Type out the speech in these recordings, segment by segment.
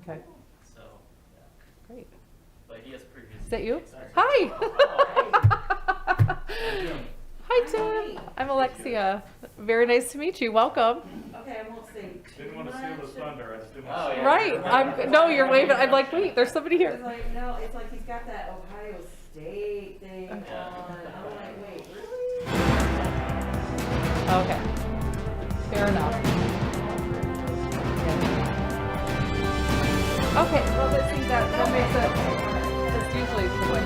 Okay, So, yeah. great. But he has previous. Is that you? Sorry. Hi. Hi, Tim. Hi. I'm Alexia. Very nice to meet you. Welcome. Okay, I won't say Didn't want to steal the thunder, I just didn't want Oh, to. yeah. Right. No, you're waving. I'm like, wait, there's somebody It's here. like, no, it's like he's got that Ohio State thing on. Yeah. I'm like, wait, really? Okay. Fair enough. Okay, well, that seems that makes it, that's usually the way.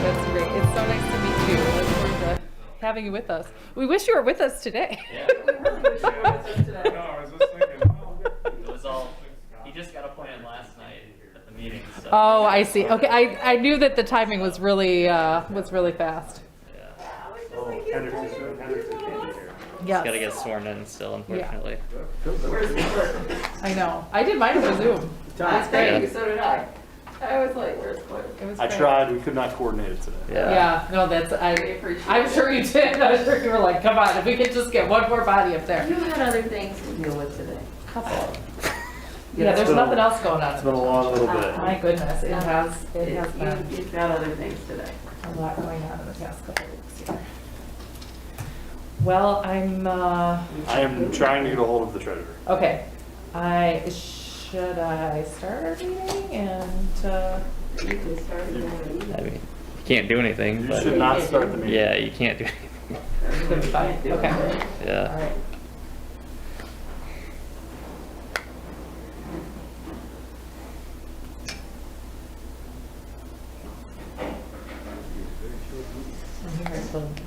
That's great. It's so nice to meet you. I look forward to having you with us. We wish you were with us today. Yeah. We really wish you were with us today. No, I was just thinking, oh. It was all, he just got appointed last night at the meeting, so. Oh, I see. Okay, I knew that the timing was really fast. Yeah. Oh, Henderson's can't be here. Yes. Gotta get sworn in still, unfortunately. Where's the clerk? I know. I did mine over Zoom. Thank great. you, so did I. I was like, where's the clerk? It was I great. tried, we could not coordinate it today. Yeah, no, that's, appreciate I'm it. sure you did. I'm sure you were like, come on, if we could just get one more body up there. You had other things to deal with today. Couple. Yeah, there's nothing else going on. It's been a long little bit. My goodness, it has been You've got other things today. a lot going on in the past couple of weeks here. Well, I am trying to get a hold of the treasurer. okay. Should I start our meeting and, You can start again. I mean, you can't do anything, You but. should not start the meeting. Yeah, you can't do anything. That's fine. Okay. All Yeah. right.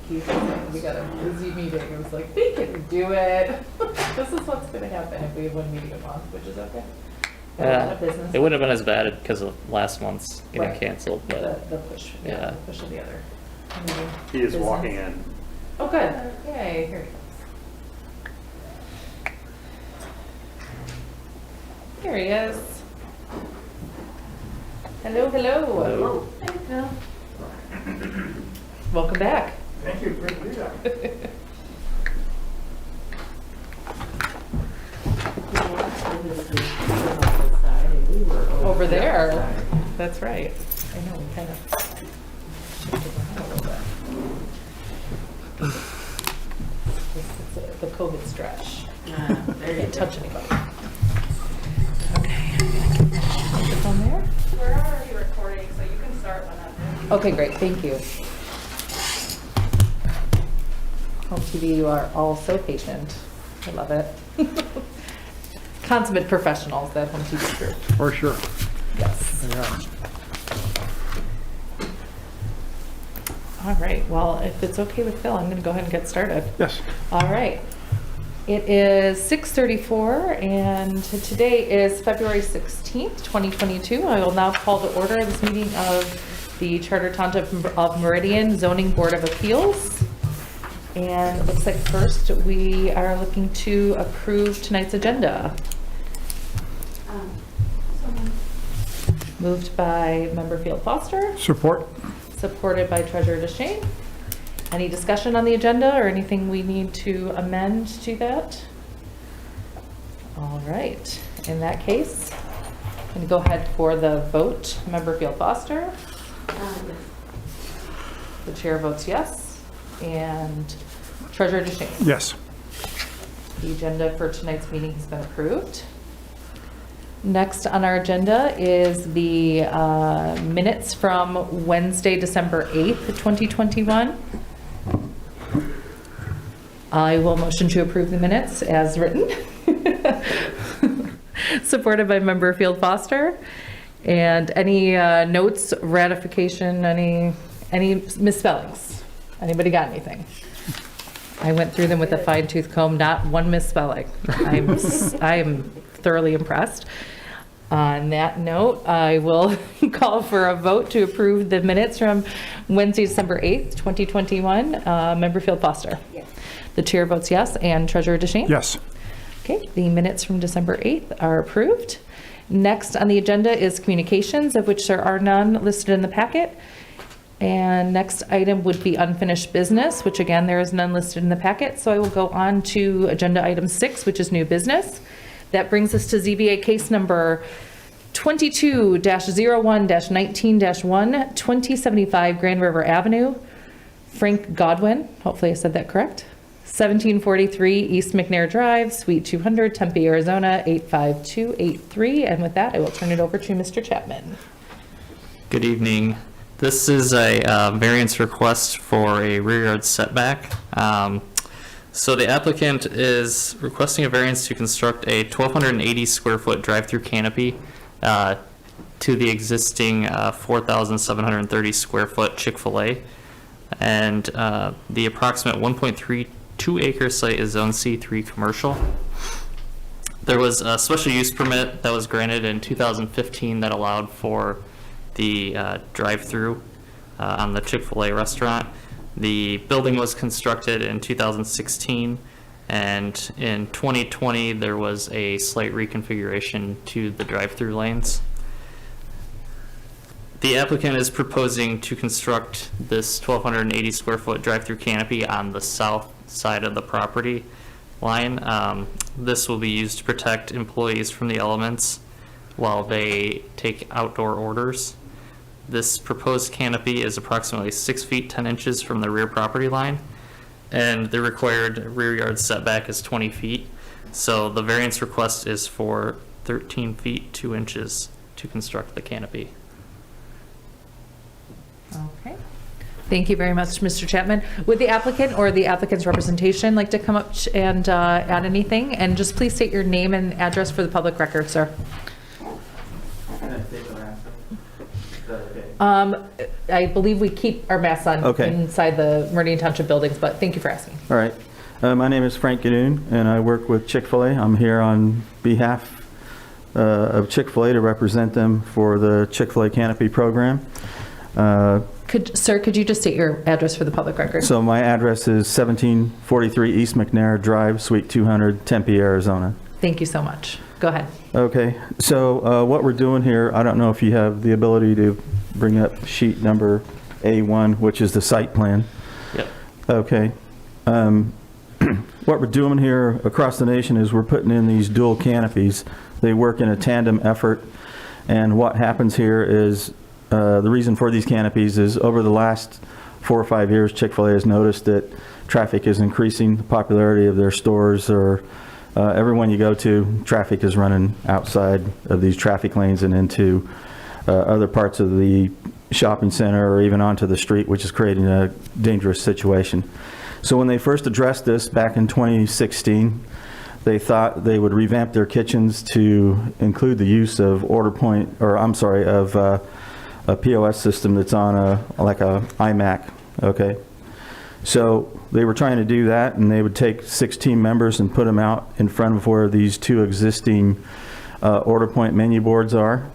We got a busy meeting. It was like, we can do it. This is what's going to happen if we have one meeting a month, which is okay. Got a lot of business. It wouldn't have been as bad because of last month's getting Right. canceled, but. The push, Yeah. the push of the other. meeting. He is Business. walking in. Oh, good. Yay, here he comes. Here he is. Hello, hello. Hello. Hey, Phil. Welcome back. Thank you, great to be back. Over there. That's right. I know, we kind of shifted around a little bit. It's the COVID stretch. There you Can't go. touch anybody. Okay. Microphone there? We're already recording, so you can start when I'm ready. Okay, great, thank you. Home TV, you are all so patient. I love it. Consummate professionals, that Home TV group. For sure. Yes. All right, well, if it's okay with Phil, I'm going to go ahead and get started. Yes. All right. It is 6:34, and today is February 16th, 2022. I will now call to order this meeting of the Charter Township of Meridian Zoning Board of Appeals. And it looks like first we are looking to approve tonight's agenda. Moved by Member Field Foster, Support. supported by Treasurer DeShane. Any discussion on the agenda or anything we need to amend to that? All right, in that case, I'm going to go ahead for the vote. Member Field Foster, the chair votes yes, and Treasurer DeShane. Yes. The agenda for tonight's meeting has been approved. Next on our agenda is the minutes from Wednesday, December 8th, 2021. I will motion to approve the minutes as written. Supported by Member Field Foster. And any notes, ratification, any misspellings? Anybody got anything? I went through them with a fine tooth comb, not one misspelling. I am thoroughly impressed. On that note, I will call for a vote to approve the minutes from Wednesday, December 8th, 2021. Member Field Foster. Yes. The chair votes yes, and Treasurer DeShane? Yes. Okay, the minutes from December 8th are approved. Next on the agenda is communications, of which there are none listed in the packet. And next item would be unfinished business, which again, there is none listed in the packet. So I will go on to agenda item 6, which is new business. That brings us to ZBA case number 22-01-19-1, 2075 Grand River Avenue. Frank Godwin, hopefully I said that correct. 1743 East McNair Drive, Suite 200, Tempe, Arizona, 85283. And with that, I will turn it over to Mr. Chapman. Good evening. This is a variance request for a rear yard setback. So the applicant is requesting a variance to construct a 1,280 square foot drive-through canopy to the existing 4,730 square foot Chick-fil-A. And the approximate 1.32 acre site is Zone C3 commercial. There was a special use permit that was granted in 2015 that allowed for the drive-through on the Chick-fil-A restaurant. The building was constructed in 2016, and in 2020 there was a slight reconfiguration to the drive-through lanes. The applicant is proposing to construct this 1,280 square foot drive-through canopy on the south side of the property line. This will be used to protect employees from the elements while they take outdoor orders. This proposed canopy is approximately 6 feet 10 inches from the rear property line, and the required rear yard setback is 20 feet. So the variance request is for 13 feet 2 inches to construct the canopy. Okay. Thank you very much, Mr. Chapman. Would the applicant or the applicant's representation like to come up and add anything? And just please state your name and address for the public record, sir. I believe we keep our masks on inside the Meridian Township buildings, but thank you for asking. All right. My name is Frank Ganoon, and I work with Chick-fil-A. I'm here on behalf of Chick-fil-A to represent them for the Chick-fil-A Canopy program. Sir, could you just state your address for the public record? So my address is 1743 East McNair Drive, Suite 200, Tempe, Arizona. Thank you so much. Go ahead. Okay. So what we're doing here, I don't know if you have the ability to bring up sheet number A1, which is the site plan. Yep. Okay. What we're doing here across the nation is we're putting in these dual canopies. They work in a tandem effort, and what happens here is the reason for these canopies is over the last 4 or 5 years, Chick-fil-A has noticed that traffic is increasing, the popularity of their stores, or everyone you go to, traffic is running outside of these traffic lanes and into other parts of the shopping center or even onto the street, which is creating a dangerous situation. So when they first addressed this back in 2016, they thought they would revamp their kitchens to include the use of a POS system that's on like a iMac, okay? So they were trying to do that, and they would take 6 team members and put them out in front of where these 2 existing order point menu boards are,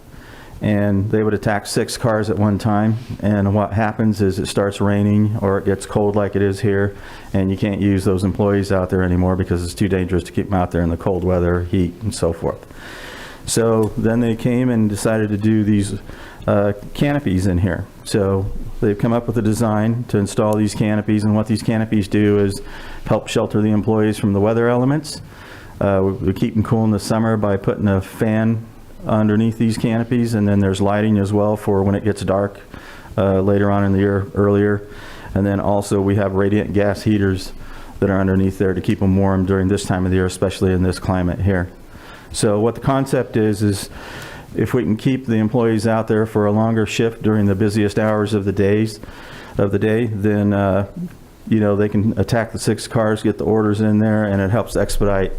and they would attack 6 cars at one time. And what happens is it starts raining or it gets cold like it is here, and you can't use those employees out there anymore because it's too dangerous to keep them out there in the cold weather, heat, and so forth. So then they came and decided to do these canopies in here. So they've come up with a design to install these canopies, and what these canopies do is help shelter the employees from the weather elements. We keep them cool in the summer by putting a fan underneath these canopies, and then there's lighting as well for when it gets dark later on in the year, earlier. And then also we have radiant gas heaters that are underneath there to keep them warm during this time of the year, especially in this climate here. So what the concept is if we can keep the employees out there for a longer shift during the busiest hours of the day, then they can attack the 6 cars, get the orders in there, and it helps expedite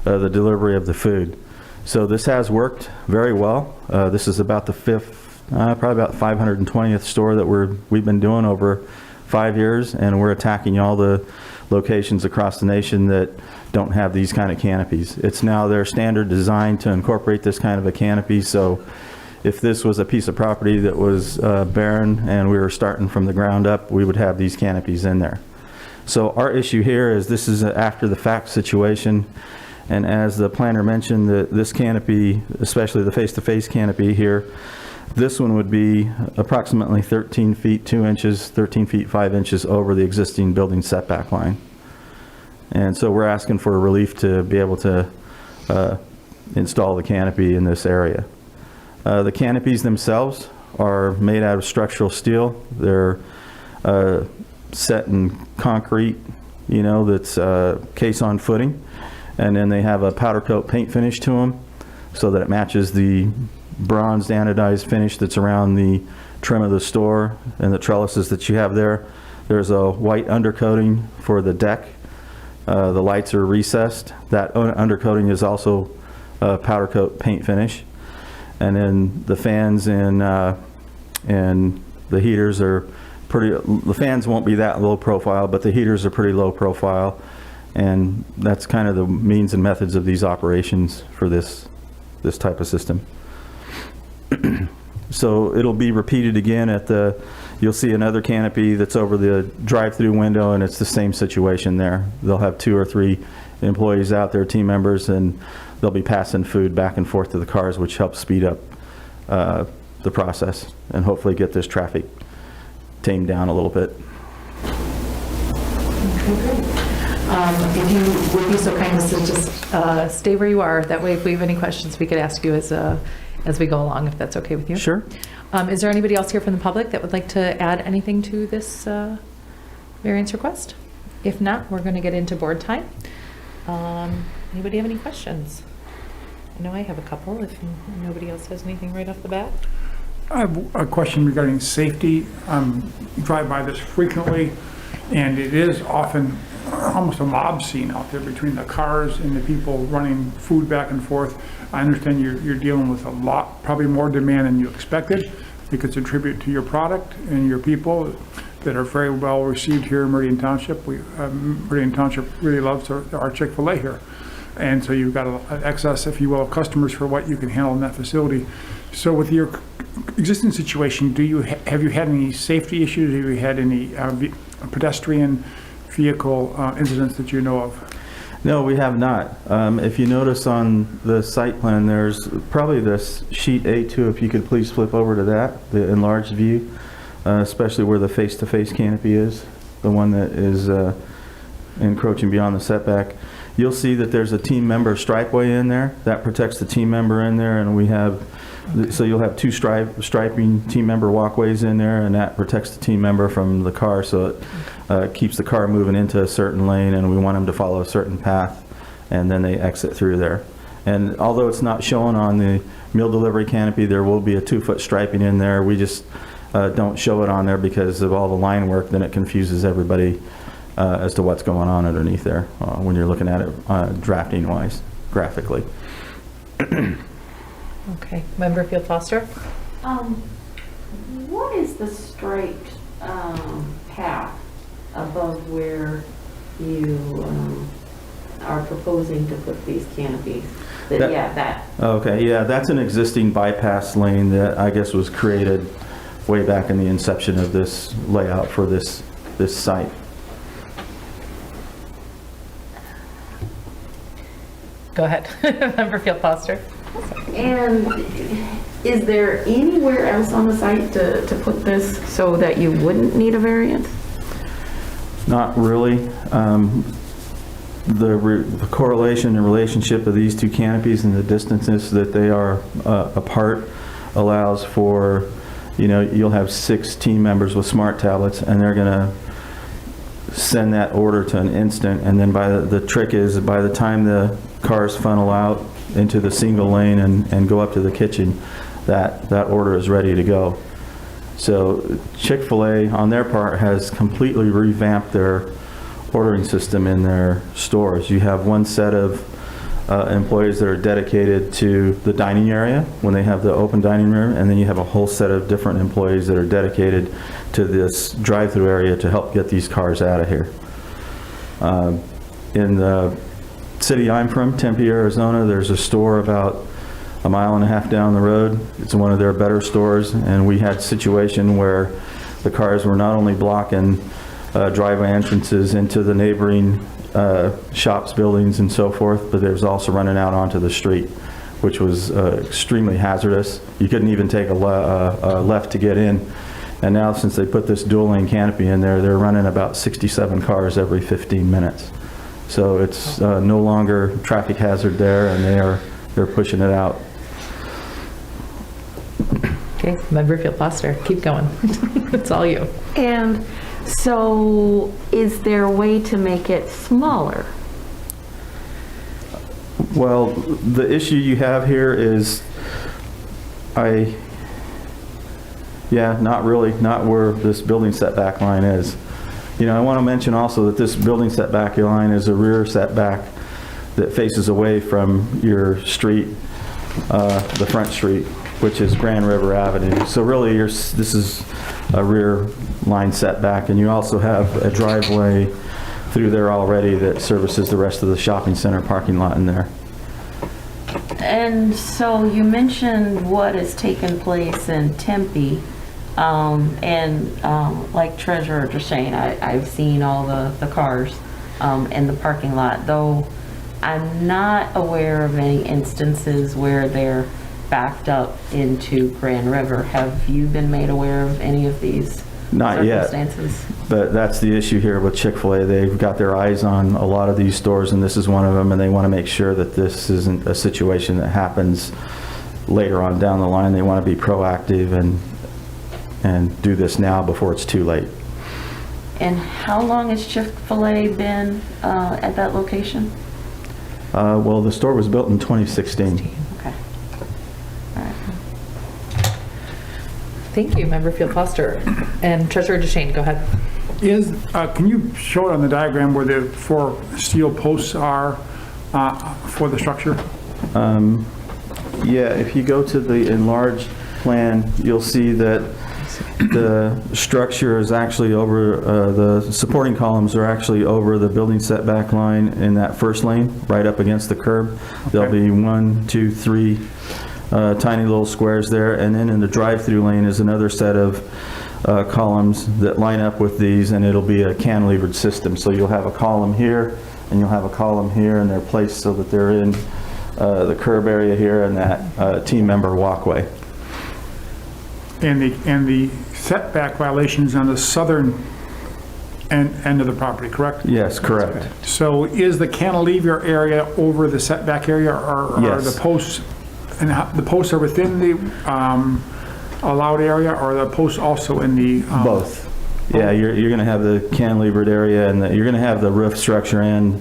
the delivery of the food. So this has worked very well. This is about the 5th, probably about 520th store that we've been doing over 5 years, and we're attacking all the locations across the nation that don't have these kind of canopies. It's now their standard design to incorporate this kind of a canopy. So if this was a piece of property that was barren and we were starting from the ground up, we would have these canopies in there. So our issue here is this is an after the fact situation, and as the planner mentioned, this canopy, especially the face-to-face canopy here, this one would be approximately 13 feet 2 inches, 13 feet 5 inches over the existing building setback line. And so we're asking for a relief to be able to install the canopy in this area. The canopies themselves are made out of structural steel. They're set in concrete, you know, that's caisson footing, and then they have a powder coat paint finish to them so that it matches the bronzed anodized finish that's around the trim of the store and the trellises that you have there. There's a white undercoating for the deck. The lights are recessed. That undercoating is also powder coat paint finish. And then the fans and the heaters are pretty, the fans won't be that low profile, but the heaters are pretty low profile. And that's kind of the means and methods of these operations for this type of system. So it'll be repeated again at the, you'll see another canopy that's over the drive-through window, and it's the same situation there. They'll have 2 or 3 employees out there, team members, and they'll be passing food back and forth to the cars, which helps speed up the process and hopefully get this traffic tamed down a little bit. If you would be so kind as to just stay where you are, that way if we have any questions, we could ask you as we go along, if that's okay with you. Sure. Is there anybody else here from the public that would like to add anything to this variance request? If not, we're going to get into board time. Anybody have any questions? I know I have a couple, if nobody else has anything right off the bat. I have a question regarding safety. Drive by this frequently, and it is often almost a mob scene out there between the cars and the people running food back and forth. I understand you're dealing with a lot, probably more demand than you expected. I think it's a tribute to your product and your people that are very well received here in Meridian Township. Meridian Township really loves our Chick-fil-A here. And so you've got an excess, if you will, of customers for what you can handle in that facility. So with your existing situation, have you had any safety issues? Have you had any pedestrian vehicle incidents that you know of? No, we have not. If you notice on the site plan, there's probably this sheet A2, if you could please flip over to that, the enlarged view, especially where the face-to-face canopy is, the one that is encroaching beyond the setback. You'll see that there's a team member stripeway in there. That protects the team member in there, and we have, so you'll have 2 striping team member walkways in there, and that protects the team member from the car, so it keeps the car moving into a certain lane, and we want them to follow a certain path, and then they exit through there. And although it's not shown on the meal delivery canopy, there will be a 2-foot striping in there. We just don't show it on there because of all the line work, then it confuses everybody as to what's going on underneath there when you're looking at it drafting wise, graphically. Okay, Member Field Foster? What is the striped path above where you are proposing to put these canopies? That. Okay, yeah, that's an existing bypass lane that I guess was created way back in the inception of this layout for this site. Go ahead, Member Field Foster. And is there anywhere else on the site to put this so that you wouldn't need a variance? Not really. The correlation and relationship of these 2 canopies and the distances that they are apart allows for, you know, you'll have 6 team members with smart tablets, and they're going to send that order to an instant, and then the trick is by the time the cars funnel out into the single lane and go up to the kitchen, that order is ready to go. So Chick-fil-A on their part has completely revamped their ordering system in their stores. You have one set of employees that are dedicated to the dining area when they have the open dining room, and then you have a whole set of different employees that are dedicated to this drive-through area to help get these cars out of here. In the city I'm from, Tempe, Arizona, there's a store about a 1.5 miles down the road. It's one of their better stores, and we had a situation where the cars were not only blocking driveway entrances into the neighboring shops, buildings, and so forth, but there's also running out onto the street, which was extremely hazardous. You couldn't even take a left to get in. And now, since they put this dual lane canopy in there, they're running about 67 cars every 15 minutes. So it's no longer traffic hazard there, and they are they're pushing it out. Okay, Member Field Foster, keep going. It's all you. And so is there a way to make it smaller? Well, the issue you have here is, not really, not where this building setback line is. You know, I want to mention also that this building setback line is a rear setback that faces away from your street, the front street, which is Grand River Avenue. So really, this is a rear line setback, and you also have a driveway through there already that services the rest of the shopping center parking lot in there. And so you mentioned what has taken place in Tempe, and like Treasurer just saying, I've seen all the cars in the parking lot, though I'm not aware of any instances where they're backed up into Grand River. Have you been made aware of any of these Not yet. circumstances? But that's the issue here with Chick-fil-A. They've got their eyes on a lot of these stores, and this is one of them, and they want to make sure that this isn't a situation that happens later on down the line. They want to be proactive and do this now before it's too late. And how long has Chick-fil-A been at that location? Well, the store was built in 2016. Okay. All right. Thank you, Member Field Foster. And Treasurer DeShane, go ahead. Can you show it on the diagram where the 4 steel posts are for the structure? Yeah, if you go to the enlarged plan, you'll see that the structure is actually over, the supporting columns are actually over the building setback line in that first lane, right up against the curb. There'll be 1, 2, 3 tiny little squares there, and then in the drive-through lane is another set of columns that line up with these, and it'll be a cantilevered system. So you'll have a column here, and you'll have a column here, and they're placed so that they're in the curb area here and that team member walkway. And the setback violations on the southern end of the property, correct? Yes, correct. So is the cantilever area over the setback area, or are Yes. the posts, and the posts are within the allowed area, or are the posts also in the? Both. Yeah, you're going to have the cantilevered area, and you're going to have the roof structure and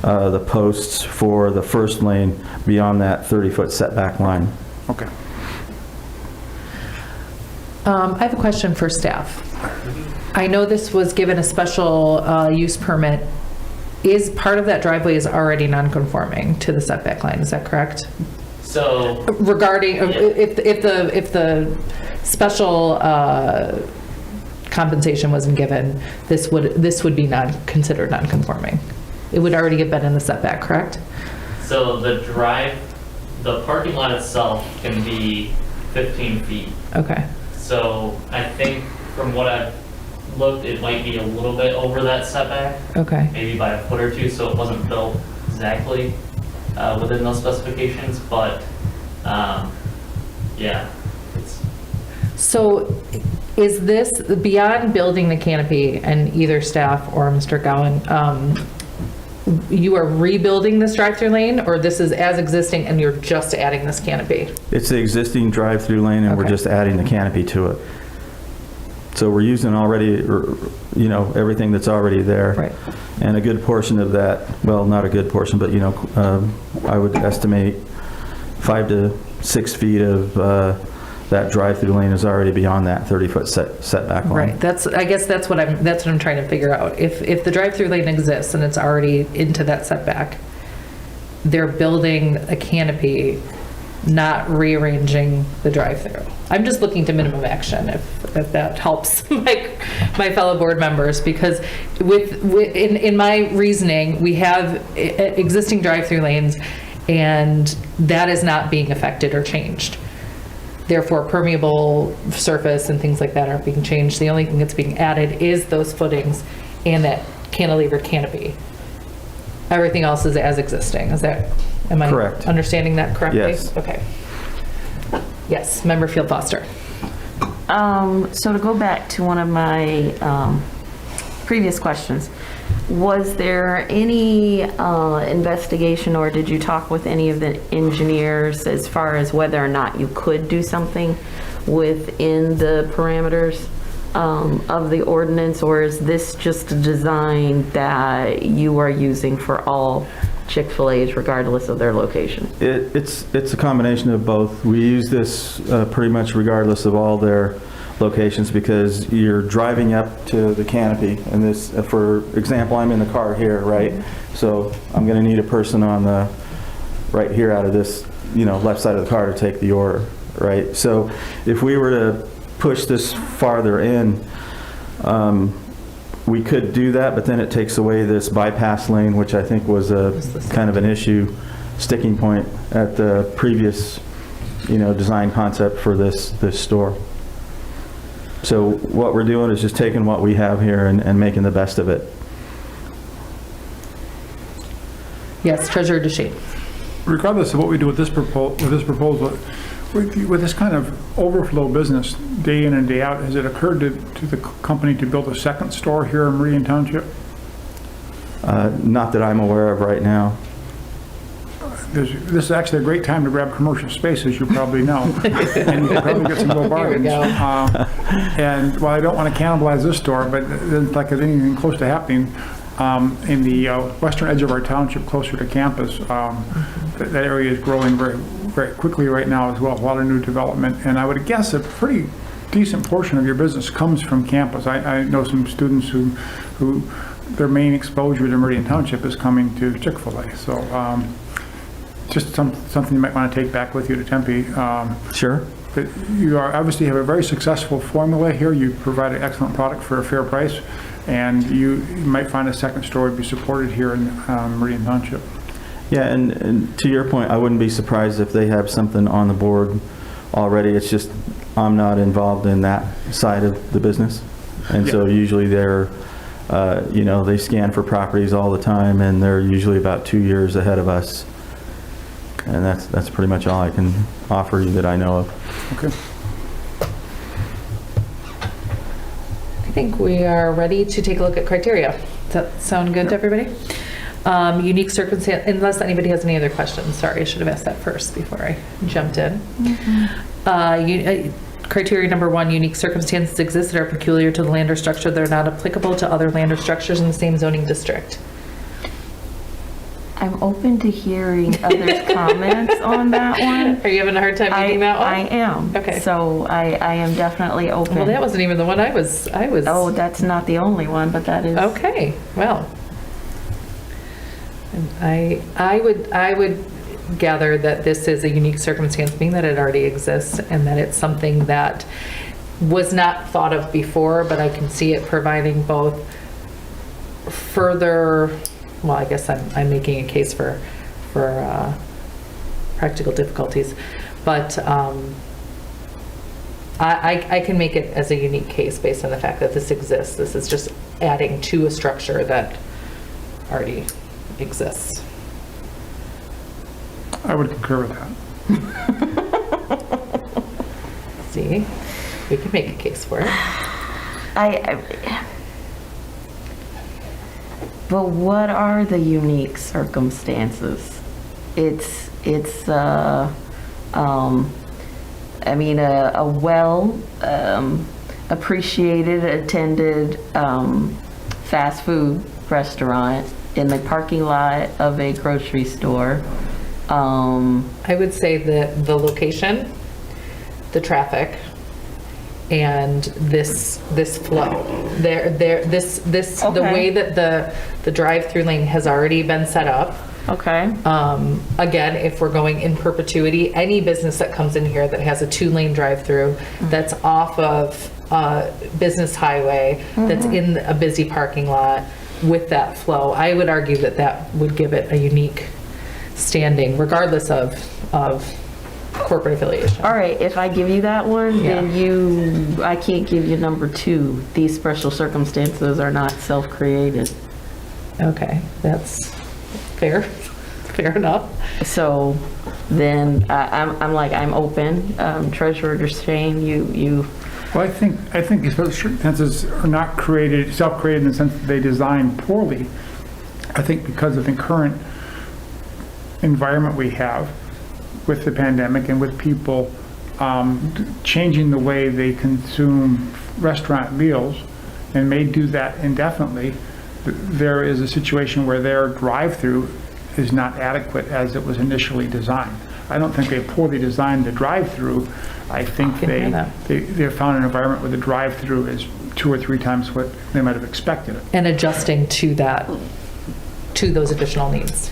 the posts for the first lane beyond that 30-foot setback line. Okay. I have a question for staff. I know this was given a special use permit. Is part of that driveway is already non-conforming to the setback line, is that correct? So, Regarding, if the special compensation wasn't given, this would be considered non-conforming. It would already have been in the setback, correct? so the parking lot itself can be 15 feet. Okay. So I think from what I've looked, it might be a little bit over that setback, Okay. maybe by a foot or two, so it wasn't built exactly within those specifications, but yeah. So is this, beyond building the canopy, and either staff or Mr. Gowan, you are rebuilding this drive-through lane, or this is as existing and you're just adding this canopy? It's the existing drive-through lane, and we're Okay. just adding the canopy to it. So we're using already, everything that's already there. Right. And a good portion of that, well, not a good portion, but, I would estimate 5 to 6 feet of that drive-through lane is already beyond that 30-foot setback line. Right, I guess that's what I'm trying to figure out. If the drive-through lane exists and it's already into that setback, they're building a canopy, not rearranging the drive-through. I'm just looking to minimum action, if that helps my fellow board members, because in my reasoning, we have existing drive-through lanes, and that is not being affected or changed. Therefore, permeable surface and things like that aren't being changed. The only thing that's being added is those footings and that cantilevered canopy. Everything else is as existing. Am I Correct. understanding that correctly? Yes. Okay. Yes, Member Field Foster. So to go back to one of my previous questions, Was there any investigation, or did you talk with any of the engineers as far as whether or not you could do something within the parameters of the ordinance, or is this just a design that you are using for all Chick-fil-A's regardless of their location? It's a combination of both. We use this pretty much regardless of all their locations, because you're driving up to the canopy, and this, for example, I'm in the car here, right? So I'm going to need a person on the right here out of this, left side of the car to take the order, right? So if we were to push this farther in, we could do that, but then it takes away this bypass lane, which I think was a kind of an issue, sticking point at the previous, design concept for this store. So what we're doing is just taking what we have here and making the best of it. Yes, Treasurer DeShane. Regardless of what we do with this proposal, with this kind of overflow business day in and day out, has it occurred to the company to build a second store here in Meridian Township? Not that I'm aware of right now. This is actually a great time to grab commercial space, as you probably know. And you can probably get some low bargains. Here we go. And while I don't want to cannibalize this store, but it's like anything close to happening, in the western edge of our township, closer to campus, that area is growing very, very quickly right now as well. A lot of new development. And I would guess a pretty decent portion of your business comes from campus. I know some students who their main exposure to Meridian Township is coming to Chick-fil-A. So just something you might want to take back with you to Tempe. Sure. But you obviously have a very successful formula here. You provide an excellent product for a fair price, and you might find a second store would be supported here in Meridian Township. Yeah, and to your point, I wouldn't be surprised if they have something on the board already. It's just I'm not involved in that side of the business. And so usually they're, they scan for properties all the time, and they're usually about 2 years ahead of us. And that's pretty much all I can offer you that I know of. Okay. I think we are ready to take a look at criteria. Does that sound good to everybody? Unique circumstance, unless anybody has any other questions. Sorry, I should have asked that first before I jumped in. Criteria number 1, unique circumstances exist that are peculiar to the land or structure that are not applicable to other land or structures in the same zoning district. I'm open to hearing others' comments on that one. Are you having a hard time reading that one? I am. Okay. So I am definitely open. Well, that wasn't even the one I was. Oh, that's not the only one, but that is. Okay, well. And I would gather that this is a unique circumstance, being that it already exists and that it's something that was not thought of before, but I can see it providing both further, well, I guess I'm making a case for practical difficulties, but I can make it as a unique case based on the fact that this exists. This is just adding to a structure that already exists. I would concur with that. See, we can make a case for it. But what are the unique circumstances? It's I mean, a well appreciated, attended fast food restaurant in the parking lot of a grocery store. I would say that the location, the traffic, and this flow. The Okay. way that the drive-through lane has already been set up. Okay. Again, if we're going in perpetuity, any business that comes in here that has a 2-lane drive-through that's off of business highway, that's in a busy parking lot with that flow, I would argue that that would give it a unique standing, regardless of corporate affiliation. All right, if I give you that one, Yeah. then I can't give you number 2. These special circumstances are not self-created. Okay, that's fair. Fair enough. So then I'm open. Treasurer DeShane, you Well, I think these circumstances are not created, self-created in the sense that they design poorly. I think because of the current environment we have with the pandemic and with people changing the way they consume restaurant meals and may do that indefinitely, there is a situation where their drive-through is not adequate as it was initially designed. I don't think they poorly designed the drive-through. I think can hear that. they found an environment where the drive-through is 2 or 3 times what they might have expected it. And adjusting to that, to those additional needs.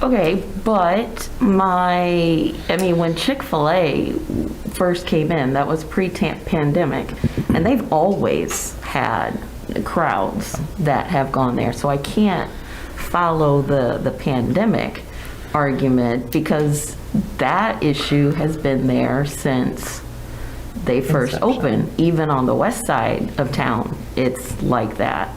Okay, but when Chick-fil-A first came in, that was pre-pandemic, and they've always had crowds that have gone there. So I can't follow the pandemic argument because that issue has been there since they first Inception. opened. Even on the west side of town, it's like that.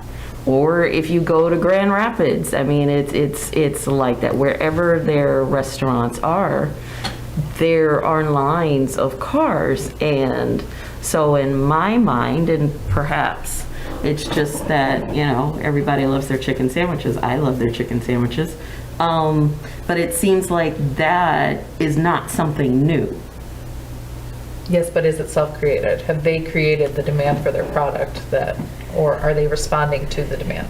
Or if you go to Grand Rapids, I mean, it's like that. Wherever their restaurants are, there are lines of cars. And so in my mind, and perhaps it's just that, everybody loves their chicken sandwiches. I love their chicken sandwiches. But it seems like that is not something new. Yes, but is it self-created? Have they created the demand for their product or are they responding to the demand?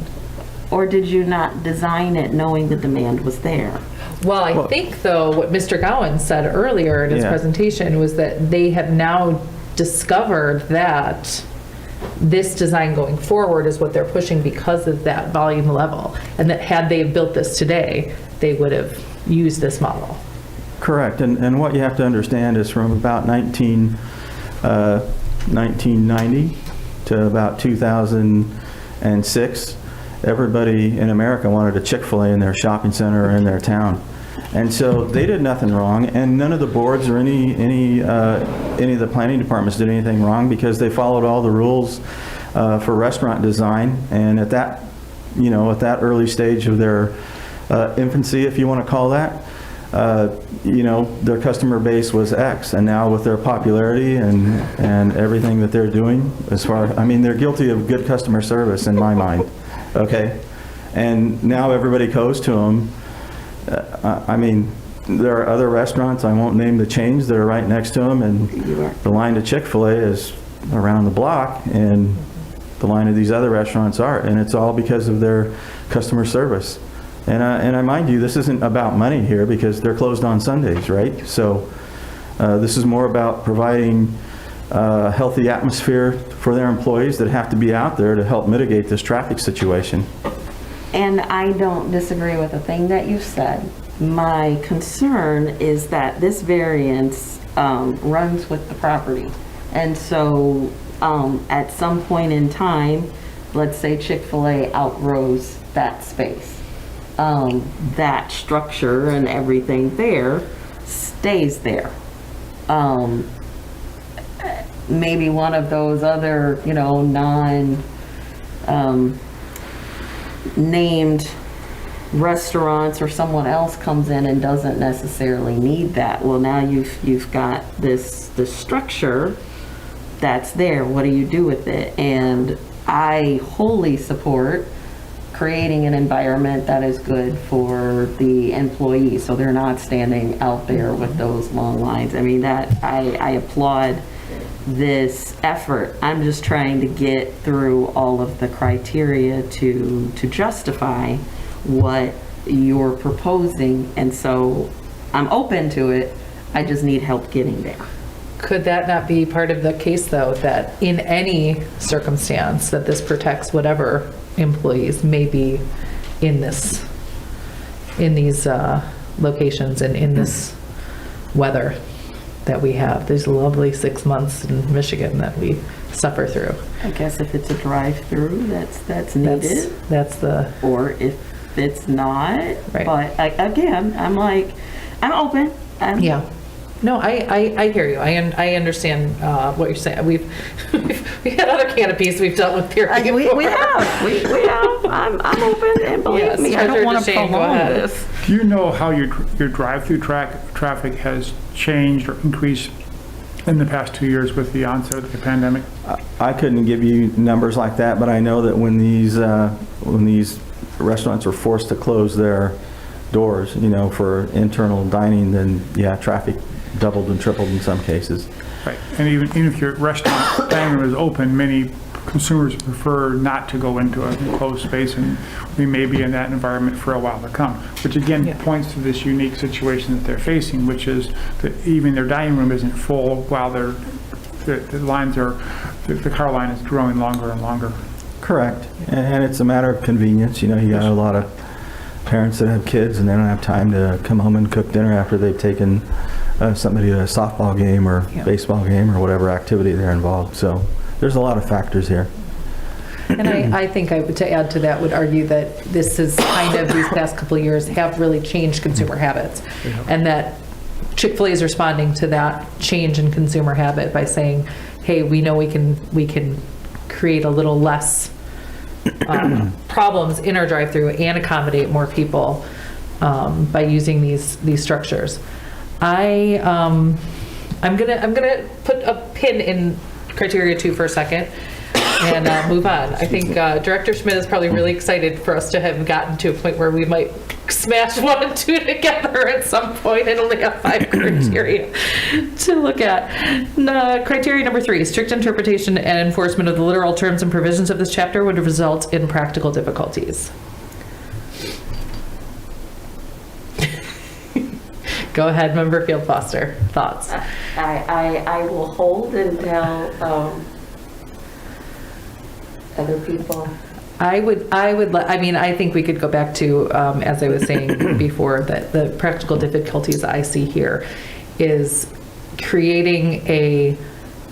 Or did you not design it knowing the demand was there? Well, I think though, what Mr. Gowan said earlier in his Yeah. presentation was that they have now discovered that this design going forward is what they're pushing because of that volume level. And that had they built this today, they would have used this model. Correct, and what you have to understand is from about 1990 to about 2006, everybody in America wanted a Chick-fil-A in their shopping center or in their town. And so they did nothing wrong, and none of the boards or any of the planning departments did anything wrong because they followed all the rules for restaurant design. And at that early stage of their infancy, if you want to call that, their customer base was X, and now with their popularity and everything that they're doing, they're guilty of good customer service in my mind, okay? And now everybody goes to them. There are other restaurants, I won't name the chains, that are right next to them, and the line to Chick-fil-A is around the block, and the line of these other restaurants are, and it's all because of their customer service. And I mind you, this isn't about money here because they're closed on Sundays, right? So this is more about providing a healthy atmosphere for their employees that have to be out there to help mitigate this traffic situation. And I don't disagree with a thing that you've said. My concern is that this variance runs with the property. And so at some point in time, let's say Chick-fil-A outgrows that space. That structure and everything there stays there. Maybe one of those other, named restaurants or someone else comes in and doesn't necessarily need that. Well, now you've got this structure that's there. What do you do with it? And I wholly support creating an environment that is good for the employees, so they're not standing out there with those long lines. I applaud this effort. I'm just trying to get through all of the criteria to justify what you're proposing, and so I'm open to it. I just need help getting there. Could that not be part of the case though, that in any circumstance that this protects whatever employees may be in these locations and in this weather that we have, these lovely 6 months in Michigan that we suffer through? I guess if it's a drive-through, that's needed. That's the, Or if it's not. Right. But again, I'm open. yeah. No, I hear you. I understand what you're saying. We had other canopies we've dealt with here before. We have. I'm open, and believe Yes, me, I don't Treasurer want to DeShane, go prolong ahead. this. Do you know how your drive-through traffic has changed or increased in the past 2 years with the onset of the pandemic? I couldn't give you numbers like that, but I know that when these restaurants are forced to close their doors, for internal dining, then yeah, traffic doubled and tripled in some cases. Right, and even if your restaurant dining room is open, many consumers prefer not to go into a enclosed space, and we may be in that environment for a while to come, which again points to this unique situation that they're facing, which is that even their dining room isn't full while the car line is growing longer and longer. Correct, and it's a matter of convenience. You got a lot of parents that have kids and they don't have time to come home and cook dinner after they've taken somebody to a softball game or baseball game or whatever activity they're involved. So there's a lot of factors here. And I think to add to that, would argue that this is kind of, these past couple of years have really changed consumer habits. And that Chick-fil-A is responding to that change in consumer habit by saying, hey, we know we can create a little less problems in our drive-through and accommodate more people by using these structures. I'm gonna put a pin in criteria 2 for a second and move on. I think Director Schmidt is probably really excited for us to have gotten to a point where we might smash 1 and 2 together at some point and only have 5 criteria to look at. Criteria number 3, strict interpretation and enforcement of the literal terms and provisions of this chapter would result in practical difficulties. Go ahead, Member Field Foster. Thoughts? I will hold until other people. I think we could go back to, as I was saying before, that the practical difficulties I see here is creating a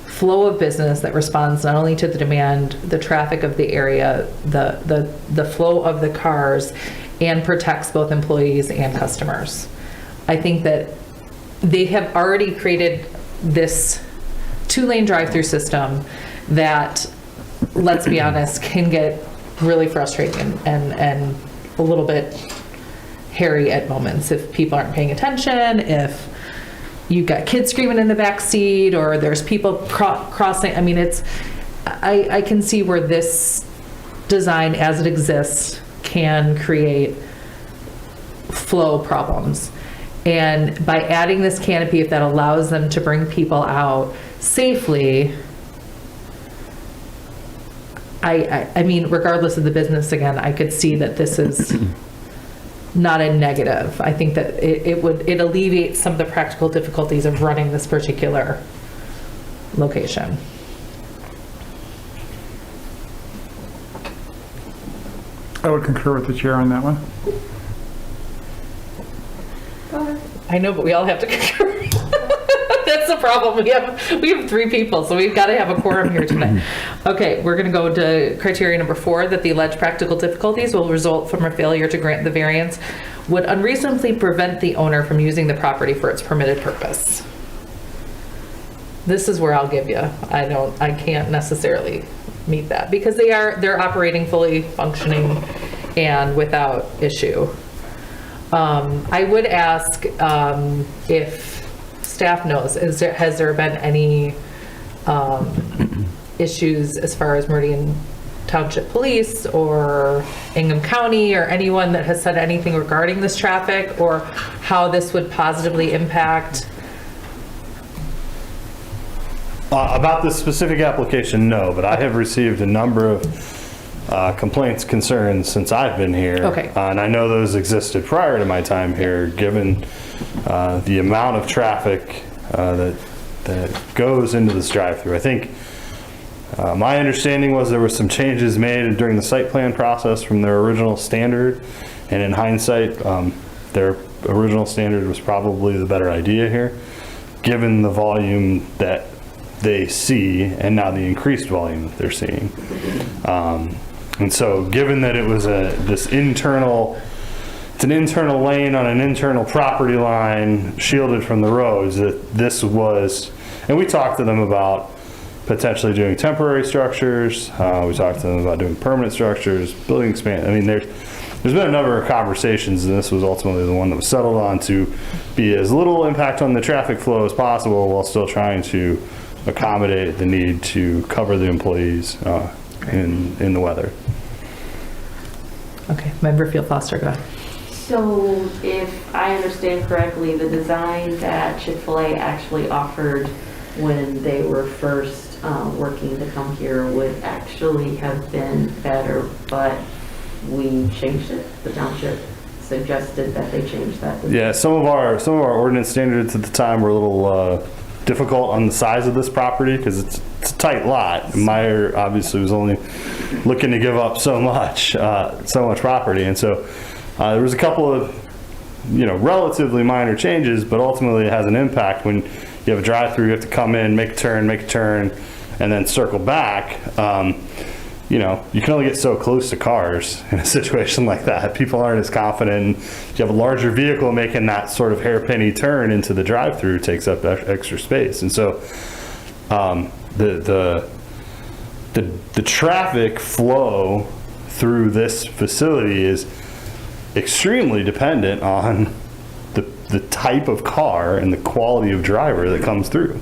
flow of business that responds not only to the demand, the traffic of the area, the flow of the cars, and protects both employees and customers. I think that they have already created this 2-lane drive-through system that, let's be honest, can get really frustrating and a little bit hairy at moments if people aren't paying attention, if you've got kids screaming in the back seat, or there's people crossing. I mean, I can see where this design as it exists can create flow problems. And by adding this canopy, if that allows them to bring people out safely, I mean, regardless of the business, again, I could see that this is not a negative. I think that it alleviates some of the practical difficulties of running this particular location. I would concur with the chair on that one. I know, but we all have to concur. That's the problem. We have 3 people, so we've got to have a quorum here tonight. Okay, we're going to go to criteria number 4, that the alleged practical difficulties will result from a failure to grant the variance would unreasonably prevent the owner from using the property for its permitted purpose. This is where I'll give you. I can't necessarily meet that because they're operating fully functioning and without issue. I would ask if staff knows, has there been any issues as far as Meridian Township Police or Ingham County or anyone that has said anything regarding this traffic or how this would positively impact? About this specific application, no, but I have received a number of complaints, concerns since I've been here. Okay. And I know those existed prior to my time here, given the amount of traffic that goes into this drive-through. I think my understanding was there were some changes made during the site plan process from their original standard, and in hindsight, their original standard was probably the better idea here, given the volume that they see and now the increased volume that they're seeing. And so given that it was it's an internal lane on an internal property line shielded from the roads, that this was, and we talked to them about potentially doing temporary structures. We talked to them about doing permanent structures, building expansion. I mean, there's been a number of conversations, and this was ultimately the one that was settled on, to be as little impact on the traffic flow as possible while still trying to accommodate the need to cover the employees in the weather. Okay, Member Field Foster, go ahead. So if I understand correctly, the design that Chick-fil-A actually offered when they were first working to come here would actually have been better, but we changed it. The township suggested that they change that. Yeah, some of our ordinance standards at the time were a little difficult on the size of this property because it's a tight lot. Meyer obviously was only looking to give up so much property, and so there was a couple of relatively minor changes, but ultimately it has an impact when you have a drive-through. You have to come in, make a turn, and then circle back. You can only get so close to cars in a situation like that. People aren't as confident. If you have a larger vehicle making that sort of hairpinny turn into the drive-through, takes up extra space. And so the traffic flow through this facility is extremely dependent on the type of car and the quality of driver that comes through.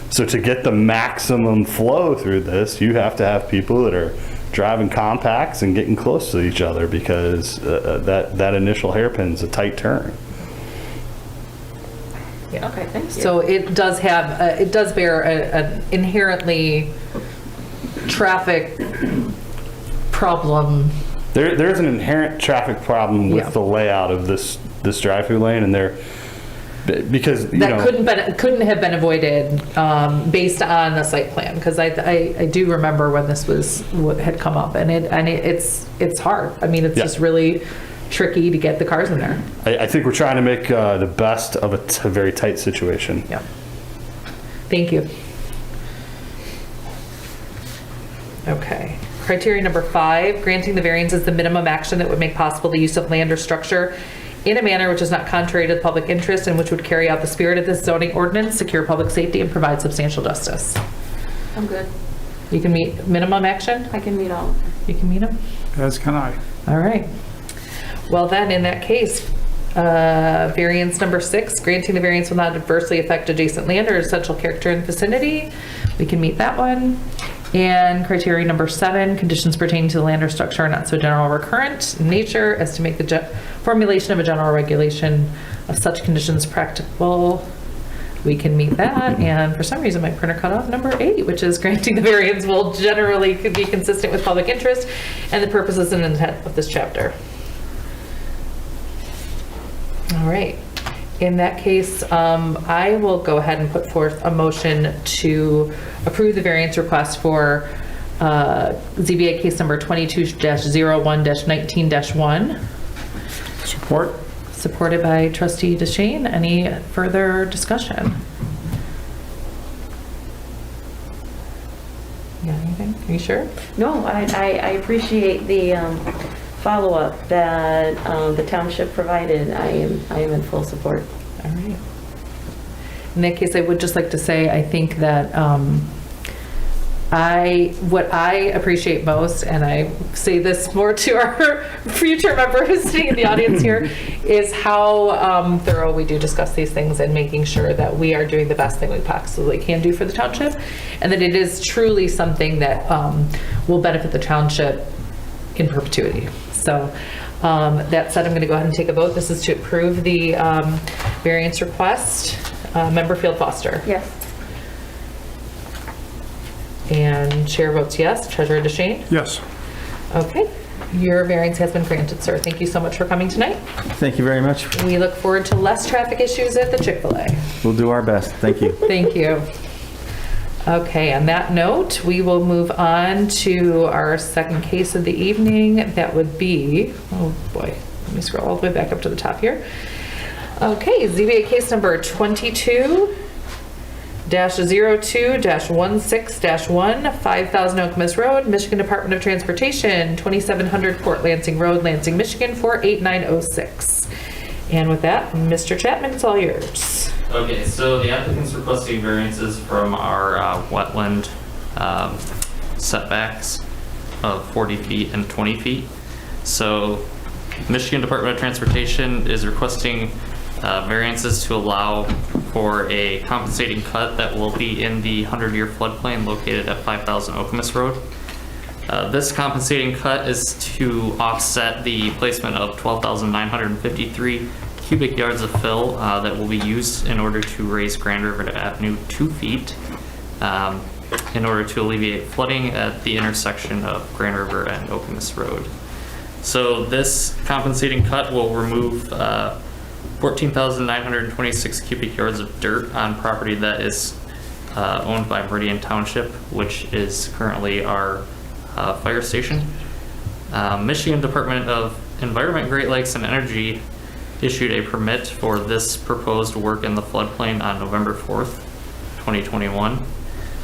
So to get the maximum flow through this, you have to have people that are driving compacts and getting close to each other, because that initial hairpin's a tight turn. Yeah. Okay, thanks. So it does have, it does bear an inherently traffic problem. There's an inherent traffic problem with Yeah. the layout of this drive-through lane, and because Couldn't have been avoided based on the site plan, because I do remember when this had come up, and it's hard. I mean, it's Yeah. just really tricky to get the cars in there. I think we're trying to make the best of a very tight situation. Yeah. Thank you. Okay. Criteria number 5, granting the variance is the minimum action that would make possible the use of land or structure in a manner which is not contrary to the public interest and which would carry out the spirit of this zoning ordinance, secure public safety, and provide substantial justice. I'm good. You can meet minimum action? I can meet all. You can meet them? As can I. All right. Well then, in that case, variance number 6, granting the variance will not adversely affect adjacent land or essential character in the vicinity. We can meet that one. And criteria number 7, conditions pertaining to the land or structure are not so general or recurrent in nature as to make the formulation of a general regulation of such conditions practicable. We can meet that. And for some reason, my printer cut off number 8, which is granting the variance will generally be consistent with public interest and the purposes and intent of this chapter. All right. In that case, I will go ahead and put forth a motion to approve the variance request for ZBA case number 22-01-19-1. Support? Supported by Trustee DeShane. Any further discussion? You got anything? Are you sure? No, I appreciate the follow-up that the township provided. I am in full support. All right. In that case, I would just like to say, I think that what I appreciate most, and I say this more to our future members sitting in the audience here, is how thorough we do discuss these things and making sure that we are doing the best thing we possibly can do for the township, and that it is truly something that will benefit the township in perpetuity. So that said, I'm going to go ahead and take a vote. This is to approve the variance request. Member Field Foster. Yes. And chair votes yes. Treasurer DeShane? Yes. Okay. Your variance has been granted, sir. Thank you so much for coming tonight. Thank you very much. We look forward to less traffic issues at the Chick-fil-A. We'll do our best. Thank you. Thank you. Okay, on that note, we will move on to our second case of the evening. That would be, oh boy, let me scroll all the way back up to the top here. Okay, ZBA case number 22-02-16-1, 5000 Oak Miss Road, Michigan Department of Transportation, 2700 Port Lansing Road, Lansing, Michigan, 48906. And with that, Mr. Chapman, it's all yours. Okay, so the applicant's requesting variances from our wetland setbacks of 40 feet and 20 feet. So Michigan Department of Transportation is requesting variances to allow for a compensating cut that will be in the 100-year floodplain located at 5000 Okemos Road. This compensating cut is to offset the placement of 12,953 cubic yards of fill that will be used in order to raise Grand River Avenue 2 feet in order to alleviate flooding at the intersection of Grand River and Okemos Road. So this compensating cut will remove 14,926 cubic yards of dirt on property that is owned by Meridian Township, which is currently our fire station. Michigan Department of Environment, Great Lakes, and Energy issued a permit for this proposed work in the floodplain on November 4th, 2021.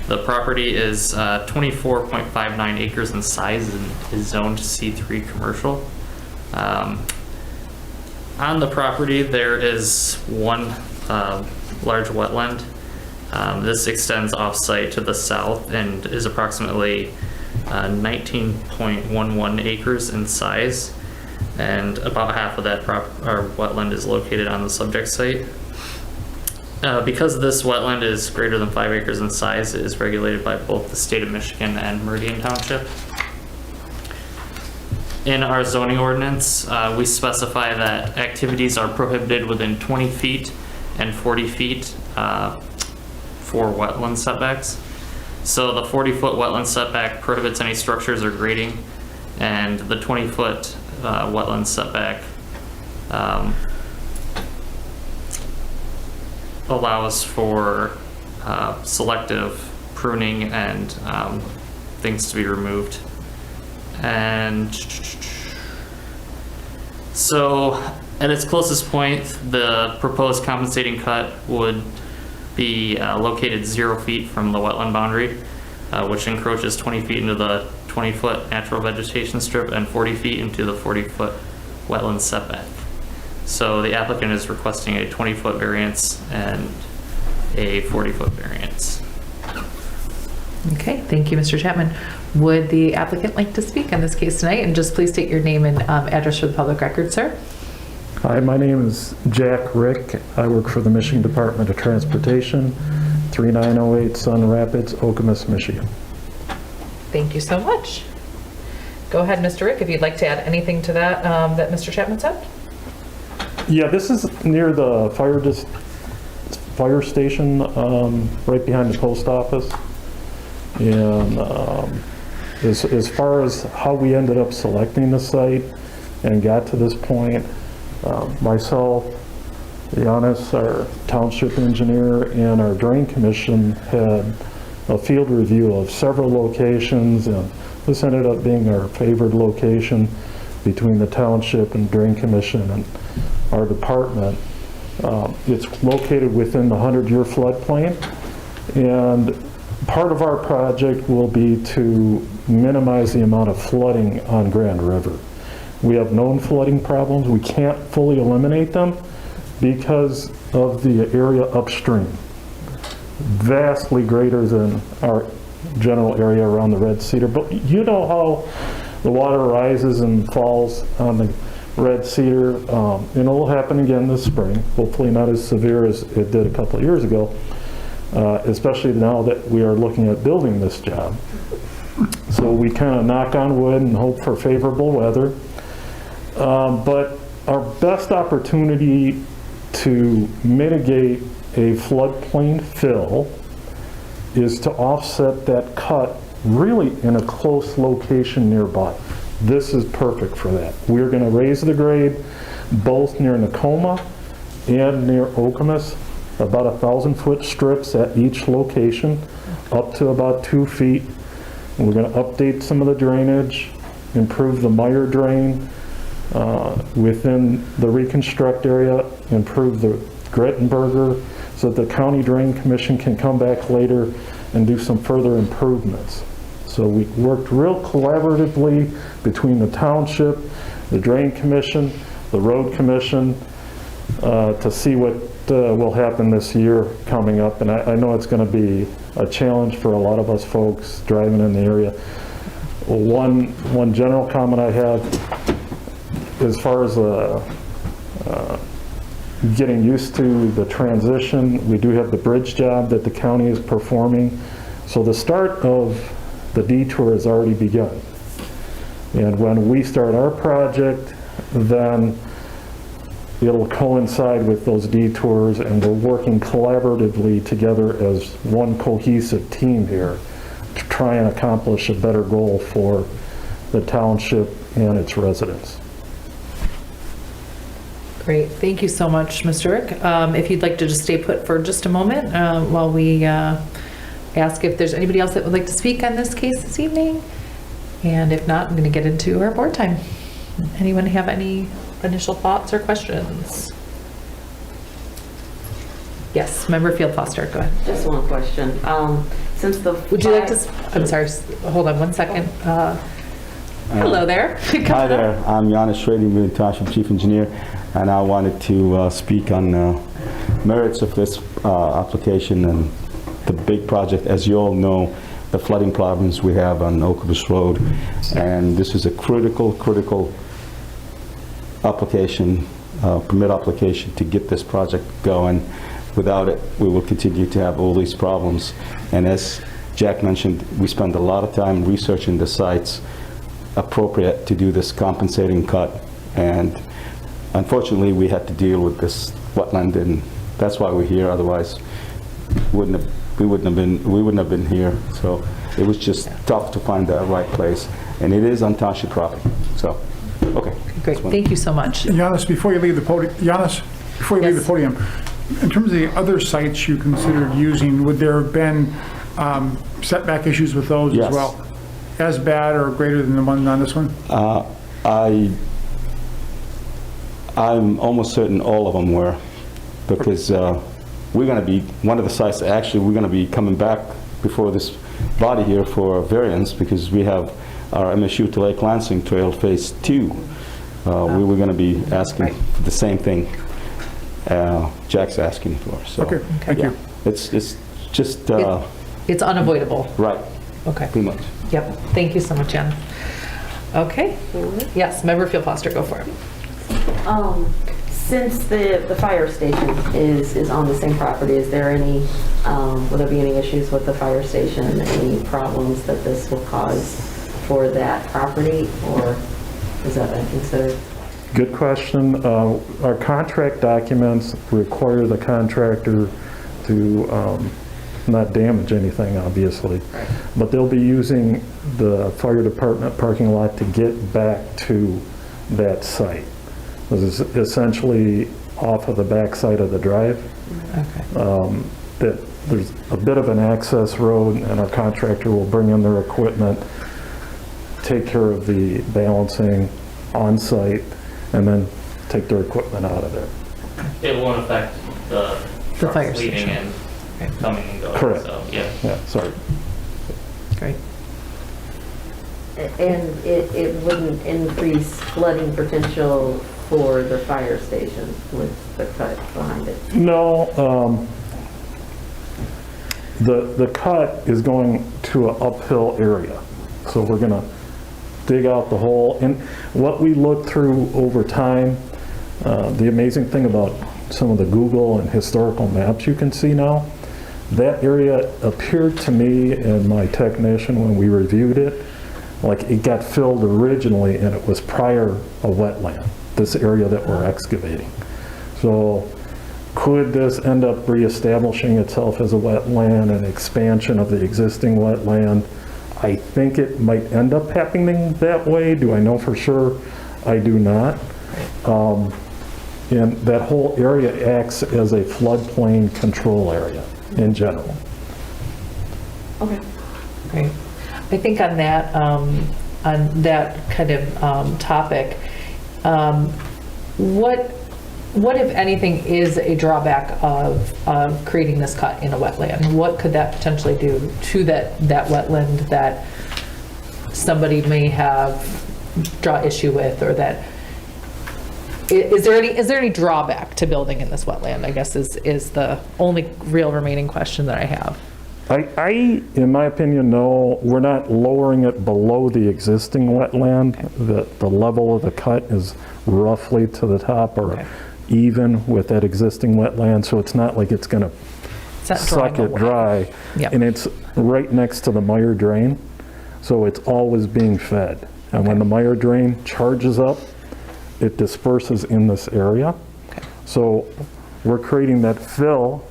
The property is 24.59 acres in size and is zoned C3 commercial. On the property, there is one large wetland. This extends off-site to the south and is approximately 19.11 acres in size, and about half of that wetland is located on the subject site. Because this wetland is greater than 5 acres in size, it is regulated by both the state of Michigan and Meridian Township. In our zoning ordinance, we specify that activities are prohibited within 20 feet and 40 feet for wetland setbacks. So the 40-foot wetland setback prohibits any structures or grading, and the 20-foot wetland setback allows for selective pruning and things to be removed. And so at its closest point, the proposed compensating cut would be located 0 feet from the wetland boundary, which encroaches 20 feet into the 20-foot natural vegetation strip and 40 feet into the 40-foot wetland setback. So the applicant is requesting a 20-foot variance and a 40-foot variance. Okay, thank you, Mr. Chapman. Would the applicant like to speak on this case tonight? And just please state your name and address for the public record, sir. Hi, my name is Jack Rick. I work for the Michigan Department of Transportation, 3908 Sun Rapids, Okemos, Michigan. Thank you so much. Go ahead, Mr. Rick, if you'd like to add anything to that that Mr. Chapman said. Yeah, this is near the fire station, right behind the post office. And as far as how we ended up selecting the site and got to this point, myself, Giannis, our township engineer, and our drain commission had a field review of several locations, and this ended up being our favored location between the township and drain commission and our department. It's located within the 100-year floodplain, and part of our project will be to minimize the amount of flooding on Grand River. We have known flooding problems. We can't fully eliminate them because of the area upstream, vastly greater than our general area around the Red Cedar. But you know how the water rises and falls on the Red Cedar, and it'll happen again this spring, hopefully not as severe as it did a couple of years ago, especially now that we are looking at building this job. So we kind of knock on wood and hope for favorable weather. But our best opportunity to mitigate a floodplain fill is to offset that cut really in a close location nearby. This is perfect for that. We're going to raise the grade both near Nakoma and near Okemos, about 1,000-foot strips at each location, up to about 2 feet. We're going to update some of the drainage, improve the mire drain within the reconstruct area, improve the Grettenberger, so that the county drain commission can come back later and do some further improvements. So we worked real collaboratively between the township, the drain commission, the road commission, to see what will happen this year coming up. And I know it's going to be a challenge for a lot of us folks driving in the area. One general comment I have, as far as getting used to the transition, we do have the bridge job that the county is performing. So the start of the detour has already begun. And when we start our project, then it'll coincide with those detours, and we're working collaboratively together as one cohesive team here to try and accomplish a better goal for the township and its residents. Great, thank you so much, Mr. Rick. If you'd like to just stay put for just a moment while we ask if there's anybody else that would like to speak on this case this evening. And if not, I'm going to get into our board time. Anyone have any initial thoughts or questions? Yes, Member Field Foster, go ahead. Just one question. Since the Would you like to, I'm sorry, hold on one second. Hello there. Hi there, I'm Janis Schrader, Meridian Township Chief Engineer, and I wanted to speak on merits of this application and the big project. As you all know, the flooding problems we have on Oakwood Road, and this is a critical application, permit application to get this project going. Without it, we will continue to have all these problems. And as Jack mentioned, we spend a lot of time researching the sites appropriate to do this compensating cut, and unfortunately we had to deal with this wetland, and that's why we're here. Otherwise we wouldn't have been here. So it was just tough to find the right place, and it is on township property. So okay, Great, thank you so much. Janis, before you leave the podium, in terms of the other sites you considered using, would there have been setback issues with those as Yes. well? As bad or greater than the one on this one? I'm almost certain all of them were, because we're going to be, one of the sites, actually we're going to be coming back before this body here for a variance, because we have our MSU to Lake Lansing Trail Phase 2. We were going to be asking for the same thing Jack's asking for. So, Okay, thank you. It's just, It's unavoidable. right, Okay. pretty much. Yep, thank you so much, Jen. Okay, yes, Member Field Foster, go for it. Since the fire station is on the same property, is there any, will there be any issues with the fire station? Any problems that this will cause for that property, or is that been considered? Good question. Our contract documents require the contractor to not damage anything, obviously. Right. But they'll be using the fire department parking lot to get back to that site. This is essentially off of the back side of the drive. Okay. That there's a bit of an access road, and our contractor will bring in their equipment, take care of the balancing on site, and then take their equipment out of there. It won't affect the The fire trucks leaving station. and coming and going. Correct. So, yeah. Yeah, sorry. Great. And it wouldn't increase flooding potential for the fire station with the cut behind it? No, the cut is going to an uphill area. So we're gonna dig out the hole. And what we looked through over time, the amazing thing about some of the Google and historical maps you can see now, that area appeared to me and my technician when we reviewed it, like it got filled originally and it was prior a wetland, this area that we're excavating. So could this end up reestablishing itself as a wetland, an expansion of the existing wetland? I think it might end up happening that way. Do I know for sure? I do not. And that whole area acts as a floodplain control area in general. Okay. Great. I think on that kind of topic, what if anything is a drawback of creating this cut in a wetland? What could that potentially do to that wetland that somebody may draw issue with, or that is there any drawback to building in this wetland, I guess is the only real remaining question that I have. In my opinion, no, we're not lowering it below the existing wetland. The level of the cut is roughly to the top or even with that existing wetland, so it's not like it's gonna It's not suck drawing it away. dry. Yep. And it's right next to the Meyer drain, so it's always being fed. And when the Meyer drain charges up, it disperses in this area. So we're creating that fill,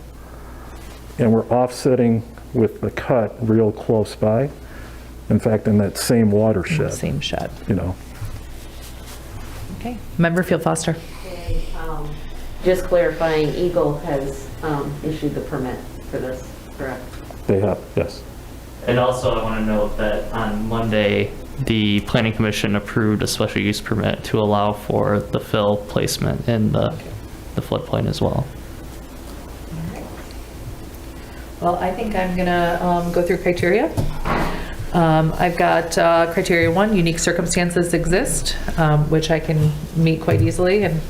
and we're offsetting with the cut real close by. In fact, in that same watershed, Same shed. you know. Okay. Member Field Foster. Okay, just clarifying, Eagle has issued the permit for this, correct? They have, yes. And also, I want to note that on Monday, the Planning Commission approved a special use permit to allow for the fill placement in the floodplain as well. Well, I think I'm gonna go through criteria. I've got criteria 1, unique circumstances exist, which I can meet quite easily. And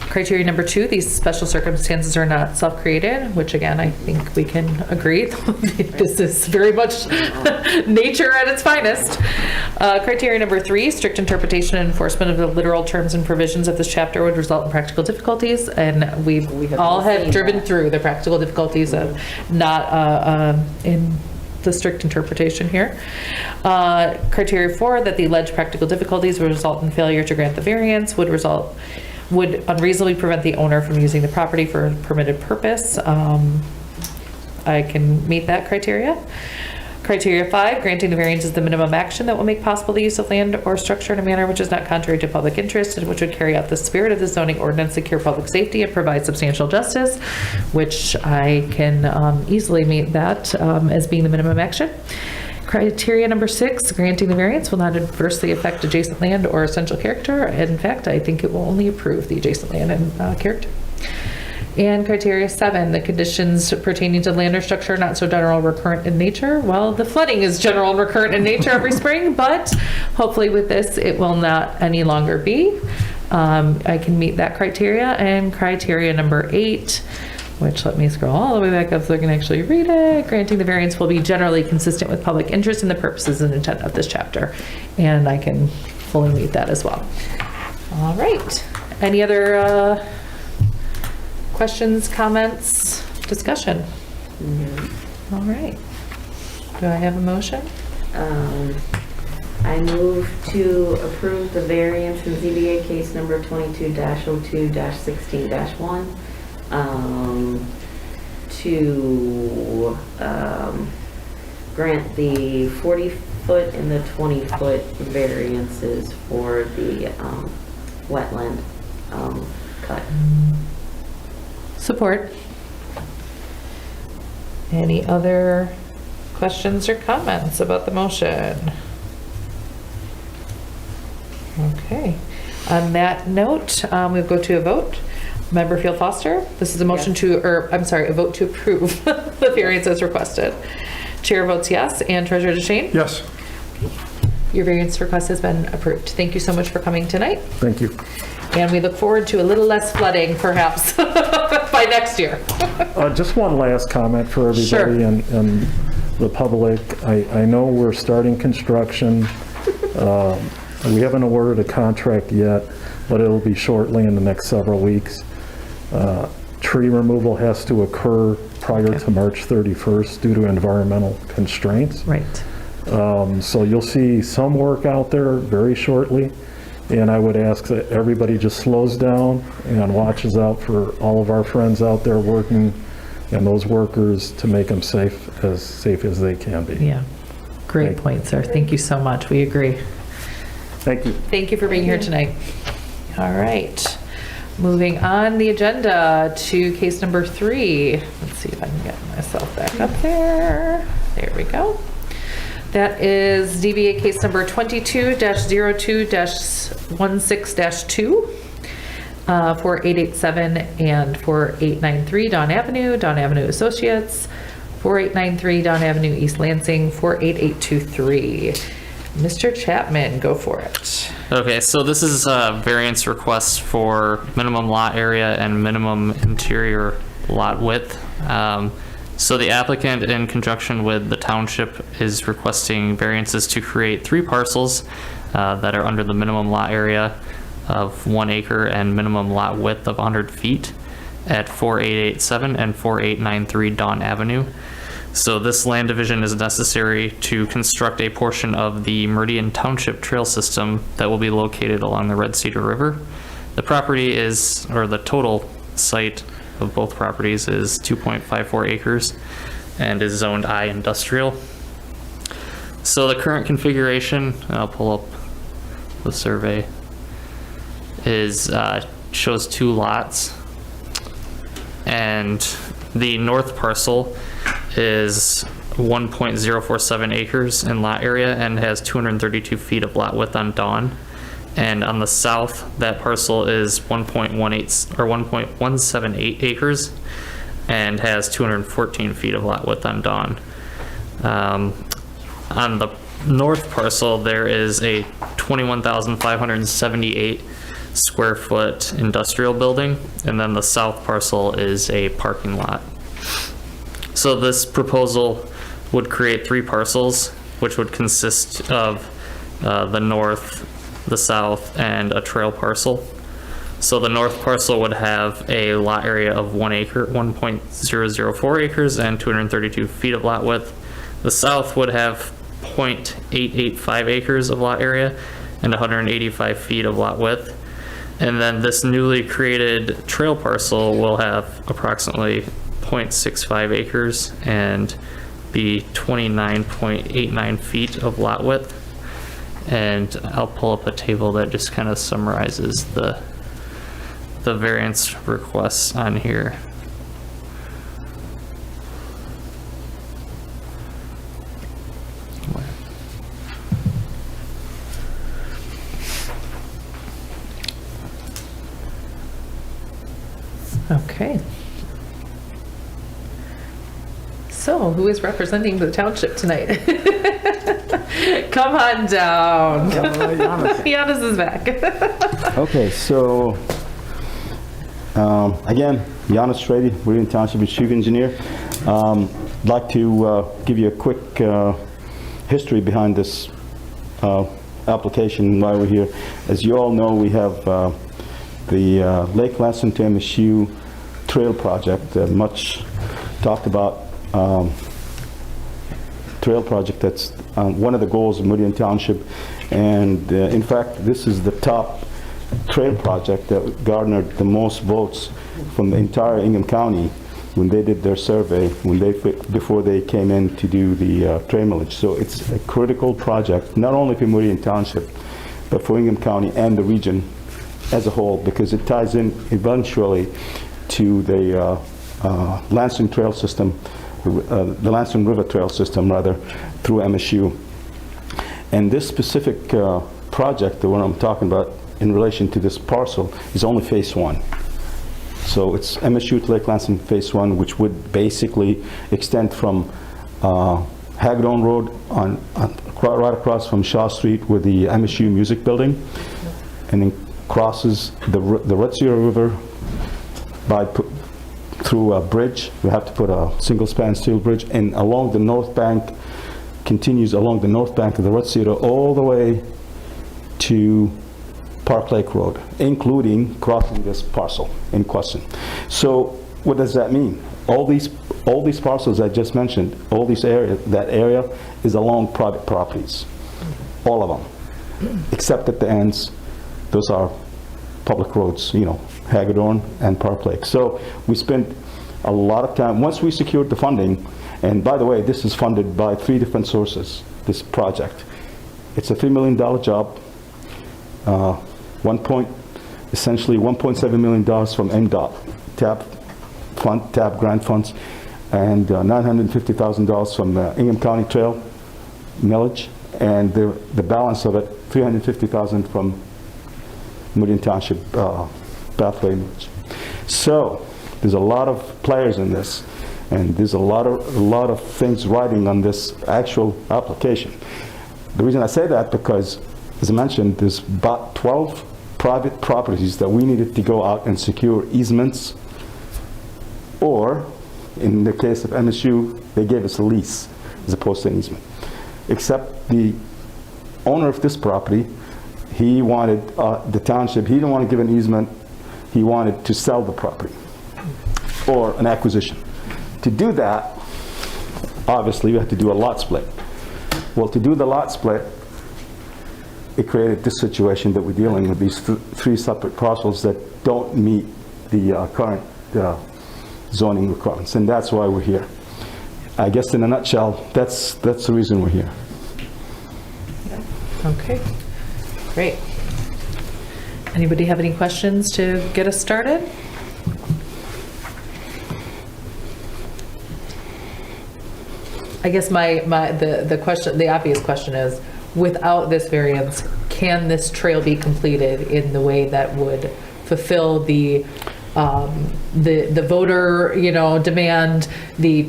criteria number 2, these special circumstances are not self-created, which again, I think we can agree. This is very much nature at its finest. Criteria number 3, strict interpretation and enforcement of the literal terms and provisions of this chapter would result in practical difficulties. And we all have seen driven that. through the practical difficulties of not in the strict interpretation here. Criteria 4, that the alleged practical difficulties would result in failure to grant the variance, would unreasonably prevent the owner from using the property for a permitted purpose. I can meet that criteria. Criteria 5, granting the variance is the minimum action that will make possible the use of land or structure in a manner which is not contrary to public interest and which would carry out the spirit of the zoning ordinance, secure public safety, and provide substantial justice, which I can easily meet that as being the minimum action. Criteria number 6, granting the variance will not adversely affect adjacent land or essential character. In fact, I think it will only improve the adjacent land and character. And criteria 7, the conditions pertaining to land or structure are not so general or recurrent in nature. Well, the flooding is general and recurrent in nature every spring, but hopefully with this, it will not any longer be. I can meet that criteria. And criteria number 8, which let me scroll all the way back up so I can actually read it. Granting the variance will be generally consistent with public interest and the purposes and intent of this chapter. And I can fully meet that as well. All right. Any other questions, comments, discussion? All right. Do I have a motion? I move to approve the variance in ZBA case number 22-02-16-1 to grant the 40-foot and the 20-foot variances for the wetland cut. Support. Any other questions or comments about the motion? Okay. On that note, we'll go to a vote. Member Field Foster, this is a motion a vote to approve the variance as requested. Chair votes yes, and Treasurer DeShane? Yes. Your variance request has been approved. Thank you so much for coming tonight. Thank you. And we look forward to a little less flooding, perhaps, by next year. Just one last comment for everybody Sure. and the public. I know we're starting construction. We haven't awarded a contract yet, but it'll be shortly in the next several weeks. Tree removal has to occur prior to March 31st due to environmental constraints. Right. So you'll see some work out there very shortly. And I would ask that everybody just slows down and watches out for all of our friends out there working and those workers to make them safe as they can be. Yeah. Great point, sir. Thank you so much. We agree. Thank you. Thank you for being here tonight. All right. Moving on the agenda to case number 3. Let's see if I can get myself back up there. There we go. That is DBA case number 22-02-16-2 for 887 and 4893 Don Avenue Associates, 4893 Don Avenue, East Lansing, 48823. Mr. Chapman, go for it. Okay, so this is a variance request for minimum lot area and minimum interior lot width. So the applicant, in conjunction with the township, is requesting variances to create 3 parcels that are under the minimum lot area of 1 acre and minimum lot width of 100 feet at 4887 and 4893 Dawn Avenue. So this land division is necessary to construct a portion of the Meridian Township trail system that will be located along the Red Cedar River. The property is, or the total site of both properties is 2.54 acres and is zoned I industrial. So the current configuration, I'll pull up the survey, is shows 2 lots, and the north parcel is 1.047 acres in lot area and has 232 feet of lot width on Dawn. And on the south, that parcel is 1.18 or 1.178 acres and has 214 feet of lot width on Dawn. On the north parcel, there is a 21,578 square foot industrial building, and then the south parcel is a parking lot. So this proposal would create 3 parcels, which would consist of the north, the south, and a trail parcel. So the north parcel would have a lot area of 1 acre, 1.004 acres and 232 feet of lot width. The south would have 0.885 acres of lot area and 185 feet of lot width. And then this newly created trail parcel will have approximately 0.65 acres and be 29.89 feet of lot width. And I'll pull up a table that just kind of summarizes the variance requests on here. Okay. So, who is representing the township tonight? Come on down. Giannis is back. Okay, so, again, Giannis Trady, Meridian Township Chief Engineer. I'd like to give you a quick history behind this application while we're here. As you all know, we have the Lake Lansing to MSU Trail Project, much talked about trail project that's one of the goals of Meridian Township. And in fact, this is the top trail project that garnered the most votes from the entire Ingham County when they did their survey, before they came in to do the trail millage. So it's a critical project, not only for Meridian Township, but for Ingham County and the region as a whole, because it ties in eventually to the Lansing Trail System, the Lansing River Trail System, rather, through MSU. And this specific project, the one I'm talking about in relation to this parcel, is only phase 1. So it's MSU to Lake Lansing phase 1, which would basically extend from Hagedorn Road right across from Shaw Street with the MSU Music Building, and then crosses the Red Cedar River through a bridge. We have to put a single-span steel bridge, and along the north bank, continues along the north bank of the Red Cedar all the way to Park Lake Road, including crossing this parcel in question. So what does that mean? All these parcels I just mentioned, all this area, that area is along private properties, all of them, except at the ends. Those are public roads, you know, Hagedorn and Park Lake. So we spent a lot of time, once we secured the funding, and by the way, this is funded by 3 different sources, this project. It's a $3 million job, essentially $1.7 million from MDOT, TAP grant funds, and $950,000 from the Ingham County Trail millage, and the balance of it, $350,000 from Meridian Township pathway millage. So there's a lot of players in this, and there's a lot of things riding on this actual application. The reason I say that, because, as I mentioned, there's about 12 private properties that we needed to go out and secure easements, or In the case of MSU, they gave us a lease as opposed to an easement. Except the owner of this property, he wanted, the township, he didn't want to give an easement, he wanted to sell the property or an acquisition. To do that, obviously, we had to do a lot split. Well, to do the lot split, it created this situation that we're dealing with, these three separate parcels that don't meet the current zoning requirements, and that's why we're here. I guess in a nutshell, that's the reason we're here. Okay, great. Anybody have any questions to get us started? I guess the question, the obvious question is, without this variance, can this trail be completed in the way that would fulfill the voter, demand, the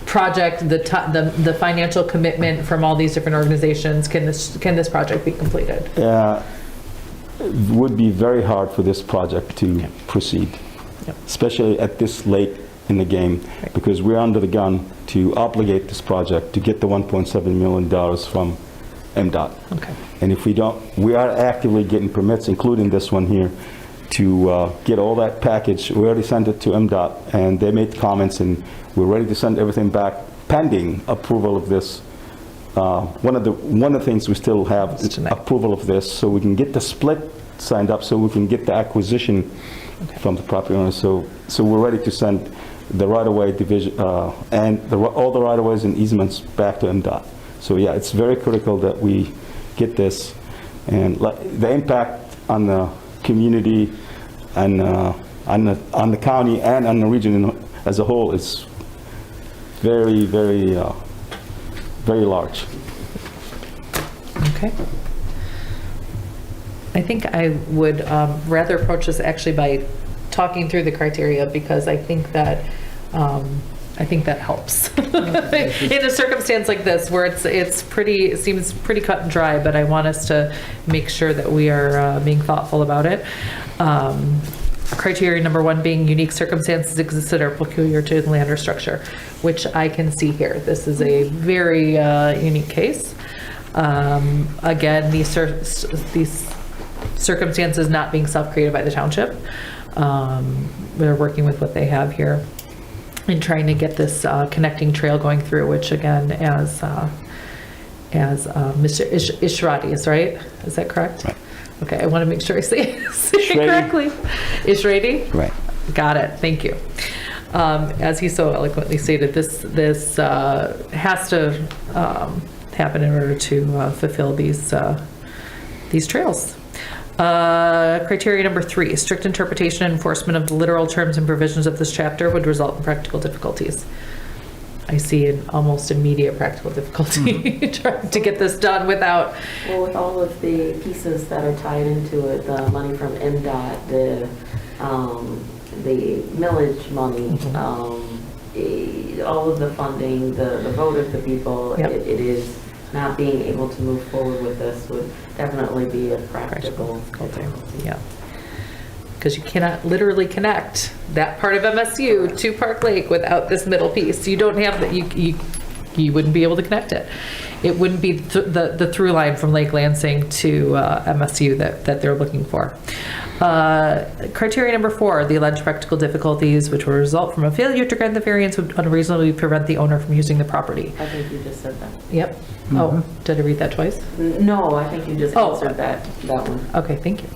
project, the financial commitment from all these different organizations? Can this project be completed? It would be very hard for this project to proceed, especially at this late in the game, because we're under the gun to obligate this project to get the $1.7 million from MDOT. Okay. And if we don't, we are actively getting permits, including this one here, to get all that package. We already sent it to MDOT, and they made comments, and we're ready to send everything back pending approval of this. One of the things we still have is approval of this, so we can get the split signed up, so we can get the acquisition from the property owner. So we're ready to send the right-of-way division and all the right-of-ways and easements back to MDOT. So yeah, it's very critical that we get this, and the impact on the community and on the county and on the region as a whole is very, very, very large. Okay. I think I would rather approach this actually by talking through the criteria, because I think that helps in a circumstance like this where it seems pretty cut and dry, but I want us to make sure that we are being thoughtful about it. Criteria number 1 being unique circumstances exist that are peculiar to the land or structure, which I can see here. This is a very unique case. Again, these circumstances not being self-created by the township. We're working with what they have here and trying to get this connecting trail going through, which again, as Mr. Ishradi is, right? Is that correct? Right. Okay, I want to make sure I say it correctly. Ishradi? Right. Got it, thank you. As he so eloquently stated, this has to happen in order to fulfill these trails. Criteria number 3, strict interpretation and enforcement of the literal terms and provisions of this chapter would result in practical difficulties. I see an almost immediate practical difficulty trying to get this done without... Well, with all of the pieces that are tied into it, the money from MDOT, the millage money, all of the funding, the vote of the people, Yep. it is not being able to move forward with this would definitely be a practical difficulty. Yeah. Because you cannot literally connect that part of MSU to Park Lake without this middle piece. You don't have that. You wouldn't be able to connect it. It wouldn't be the through line from Lake Lansing to MSU that they're looking for. Criteria number 4, the alleged practical difficulties which will result from a failure to grant the variance would unreasonably prevent the owner from using the property. I think you just said that. Yep. Oh, did I read that twice? No, I think you just answered that one. Okay, thank you.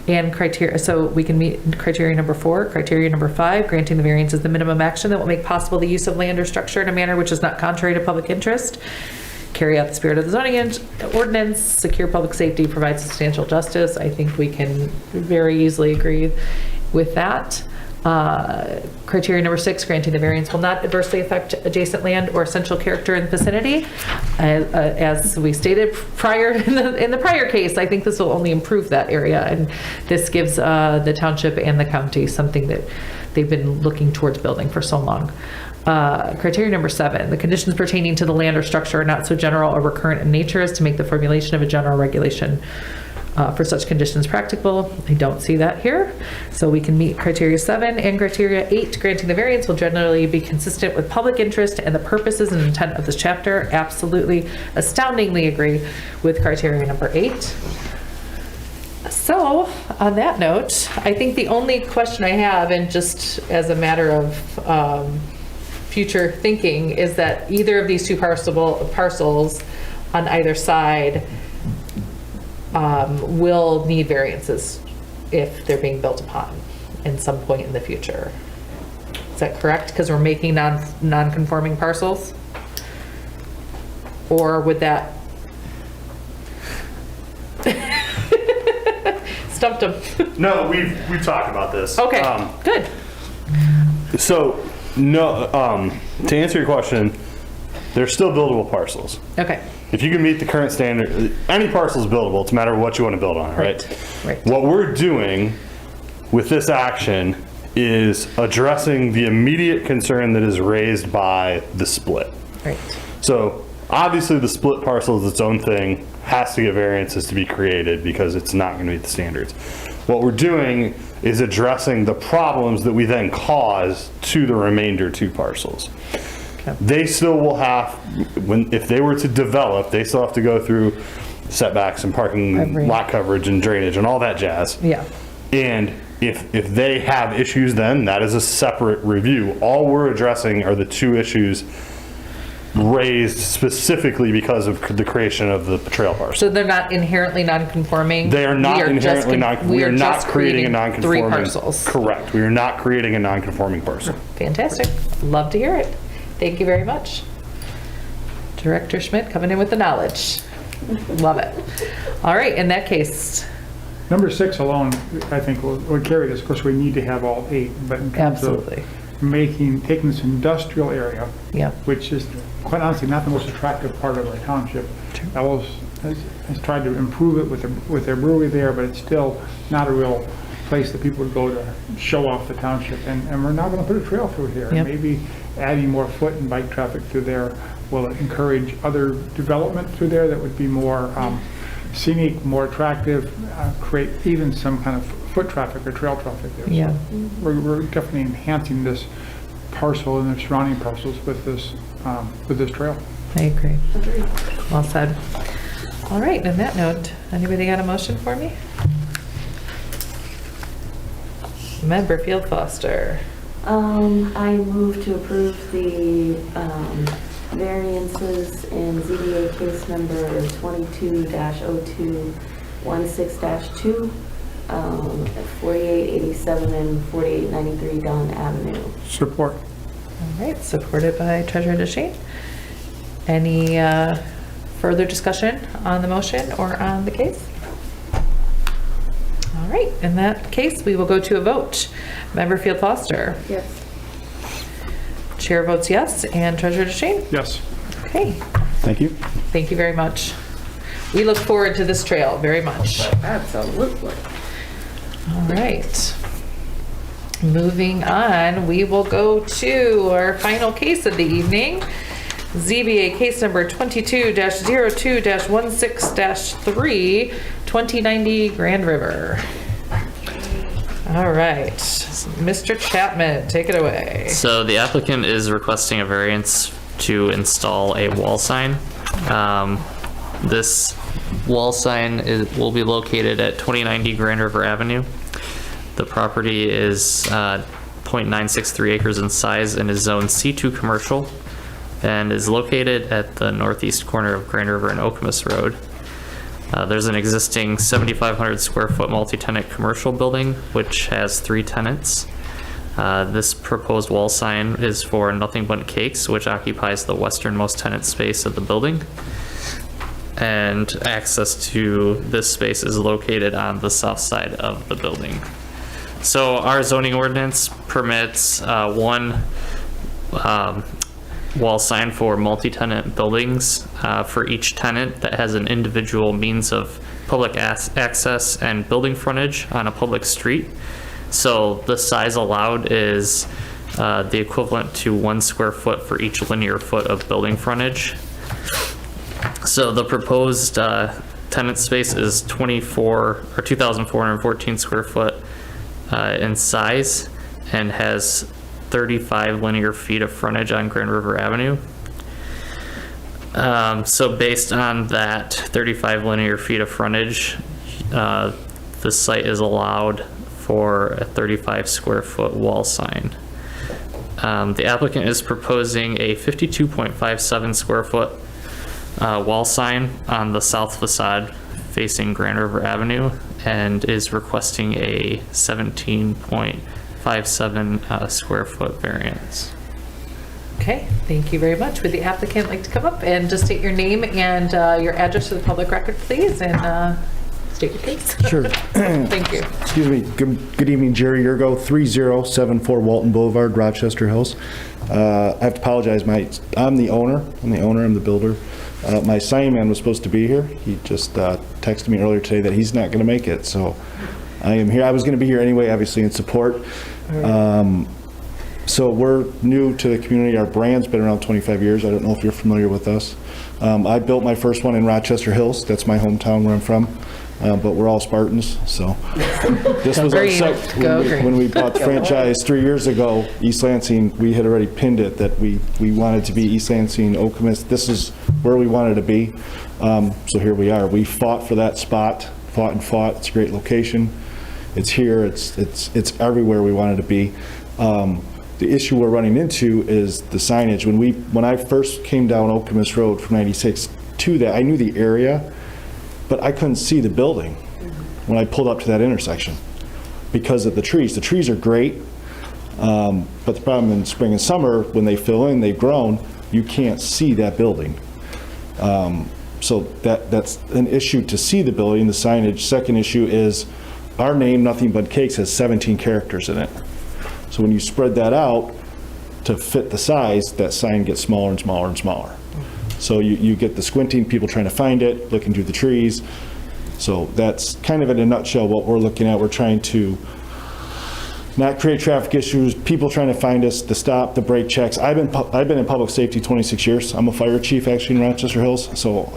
And criteria, so we can meet criteria number 4. Criteria number 5, granting the variance is the minimum action that will make possible the use of land or structure in a manner which is not contrary to public interest, carry out the spirit of the zoning ordinance, secure public safety, provide substantial justice. I think we can very easily agree with that. Criteria number 6, granting the variance will not adversely affect adjacent land or essential character in the vicinity. As we stated prior in the prior case, I think this will only improve that area, and this gives the township and the county something that they've been looking towards building for so long. Criteria number 7, the conditions pertaining to the land or structure are not so general or recurrent in nature as to make the formulation of a general regulation for such conditions practicable. I don't see that here. So we can meet criteria 7 and criteria 8. Granting the variance will generally be consistent with public interest and the purposes and intent of this chapter. Absolutely, astoundingly agree with criteria number 8. So on that note, I think the only question I have, and just as a matter of future thinking, is that either of these two parcels on either side will need variances if they're being built upon in some point in the future. Is that correct? Because we're making non-conforming parcels? Or would that... Stumped him. No, we've talked about this. Okay, good. So, no, to answer your question, they're still buildable parcels. Okay. If you can meet the current standard, any parcel is buildable. It's a matter of what you want to build on, right? Right. What we're doing with this action is addressing the immediate concern that is raised by the split. Right. So obviously the split parcel is its own thing, has to get variances to be created because it's not going to meet the standards. What we're doing is addressing the problems that we then cause to the remainder 2 parcels. Okay. They still will have, if they were to develop, they still have to go through setbacks and parking lot coverage and drainage and all that jazz. Yeah. And if they have issues, then that is a separate review. All we're addressing are the 2 issues raised specifically because of the creation of the trail parcel. So they're not inherently non-conforming? They are not inherently non-conforming. We are not creating a non-conforming. 3 parcels. Correct. We are not creating a non-conforming parcel. Fantastic. Love to hear it. Thank you very much. Director Schmidt coming in with the knowledge. Love it. All right, in that case. Number 6 alone, I think, will carry this. Of course, we need to have all 8, but in terms Absolutely. of taking this industrial area, Yeah. which is quite honestly not the most attractive part of our township. Ellis has tried to improve it with their brewery there, but it's still not a real place that people would go to show off the township. And we're now going to put a trail through here. Yep. And maybe adding more foot and bike traffic through there will encourage other development through there that would be more scenic, more attractive, create even some kind of foot traffic or trail traffic there. Yeah. So we're definitely enhancing this parcel and the surrounding parcels with this trail. I agree. Well said. All right, on that note, anybody got a motion for me? Member Field Foster. I move to approve the variances in ZBA case number 22-0216-2, 4887 and 4893 Dunn Avenue. Support. All right, supported by Treasurer DeShane. Any further discussion on the motion or on the case? All right, in that case, we will go to a vote. Member Field Foster. Yes. Chair votes yes, and Treasurer DeShane? Yes. Okay, Thank you. thank you very much. We look forward to this trail very much. Absolutely. All right. Moving on, we will go to our final case of the evening. ZBA case number 22-02-16-3, 2090 Grand River. All right, Mr. Chapman, take it away. So the applicant is requesting a variance to install a wall sign. This wall sign will be located at 2090 Grand River Avenue. The property is 0.963 acres in size and is zoned C2 commercial and is located at the northeast corner of Grand River and Okemos Road. There's an existing 7,500 square foot multi-tenant commercial building which has 3 tenants. This proposed wall sign is for Nothing But Cakes, which occupies the westernmost tenant space of the building. And access to this space is located on the south side of the building. So our zoning ordinance permits one wall sign for multi-tenant buildings for each tenant that has an individual means of public access and building frontage on a public street. So the size allowed is the equivalent to 1 square foot for each linear foot of building frontage. So the proposed tenant space is 2,414 square foot in size and has 35 linear feet of frontage on Grand River Avenue. So based on that 35 linear feet of frontage, the site is allowed for a 35 square foot wall sign. The applicant is proposing a 52.57 square foot wall sign on the south facade facing Grand River Avenue and is requesting a 17.57 square foot variance. Okay, thank you very much. Would the applicant like to come up and just state your name and your address to the public record, please, and state your case? Sure. Thank you. Excuse me. Good evening, Jerry Yurgo, 3074 Walton Boulevard, Rochester Hills. I have to apologize. I'm the owner. I'm the builder. My sign man was supposed to be here. He just texted me earlier today that he's not going to make it. So I am here. I was going to be here anyway, obviously, in support. So we're new to the community. Our brand's been around 25 years. I don't know if you're familiar with us. I built my first one in Rochester Hills. That's my hometown where I'm from. But we're all Spartans, so. This was our Green. Go green. when we bought the franchise 3 years ago, East Lansing, we had already pinned it that we wanted to be East Lansing, Okemos. This is where we wanted to be. So here we are. We fought for that spot, fought. It's a great location. It's here, it's everywhere we wanted to be. The issue we're running into is the signage. When I first came down Okemos Road from 96 to that, I knew the area, but I couldn't see the building when I pulled up to that intersection because of the trees. The trees are great, but the problem in spring and summer, when they fill in, they've grown, you can't see that building. So that's an issue to see the building, the signage. Second issue is our name, Nothing But Cakes, has 17 characters in it. So when you spread that out to fit the size, that sign gets smaller and smaller and smaller. So you get the squinting, people trying to find it, looking through the trees. So that's kind of in a nutshell what we're looking at. We're trying to not create traffic issues, people trying to find us, the stop, the brake checks. I've been in public safety 26 years. I'm a fire chief actually in Rochester Hills. So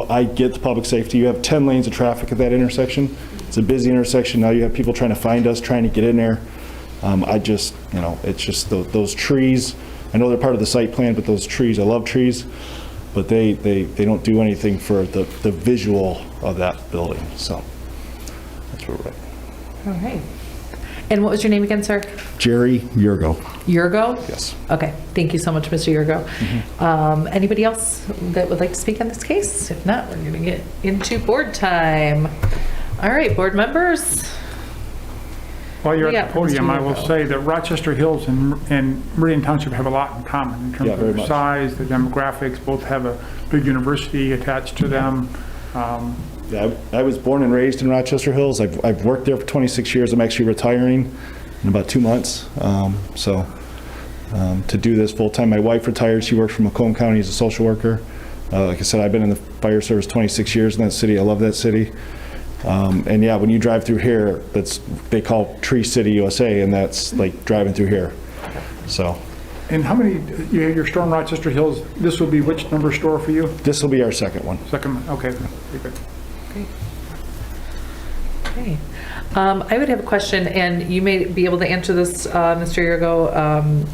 I get the public safety. You have 10 lanes of traffic at that intersection. It's a busy intersection. Now you have people trying to find us, trying to get in there. It's just those trees. I know they're part of the site plan, but those trees, I love trees, but they don't do anything for the visual of that building. So that's where we're at. All right. And what was your name again, sir? Jerry Yurgo. Yurgo? Yes. Okay, thank you so much, Mr. Yurgo. Anybody else that would like to speak on this case? If not, we're gonna get into board time. All right, board members. While you're Yeah, at the podium, I will Mr. say that Rochester Hills and Meridian Township have a lot in common in terms Yeah, of very their much. size, the demographics, both have a big university attached to them. Yeah, I was born and raised in Rochester Hills. I've worked there for 26 years. I'm actually retiring in about 2 months. To do this full time, my wife retired. She works for Macomb County as a social worker. Like I said, I've been in the fire service 26 years in that city. I love that city. And yeah, when you drive through here, they call Tree City, USA, and that's like driving through here. So. And how many, you have your store in Rochester Hills, this will be which number store for you? This will be our second one. Second, okay, very good. Okay. I would have a question, and you may be able to answer this, Mr. Yurgo,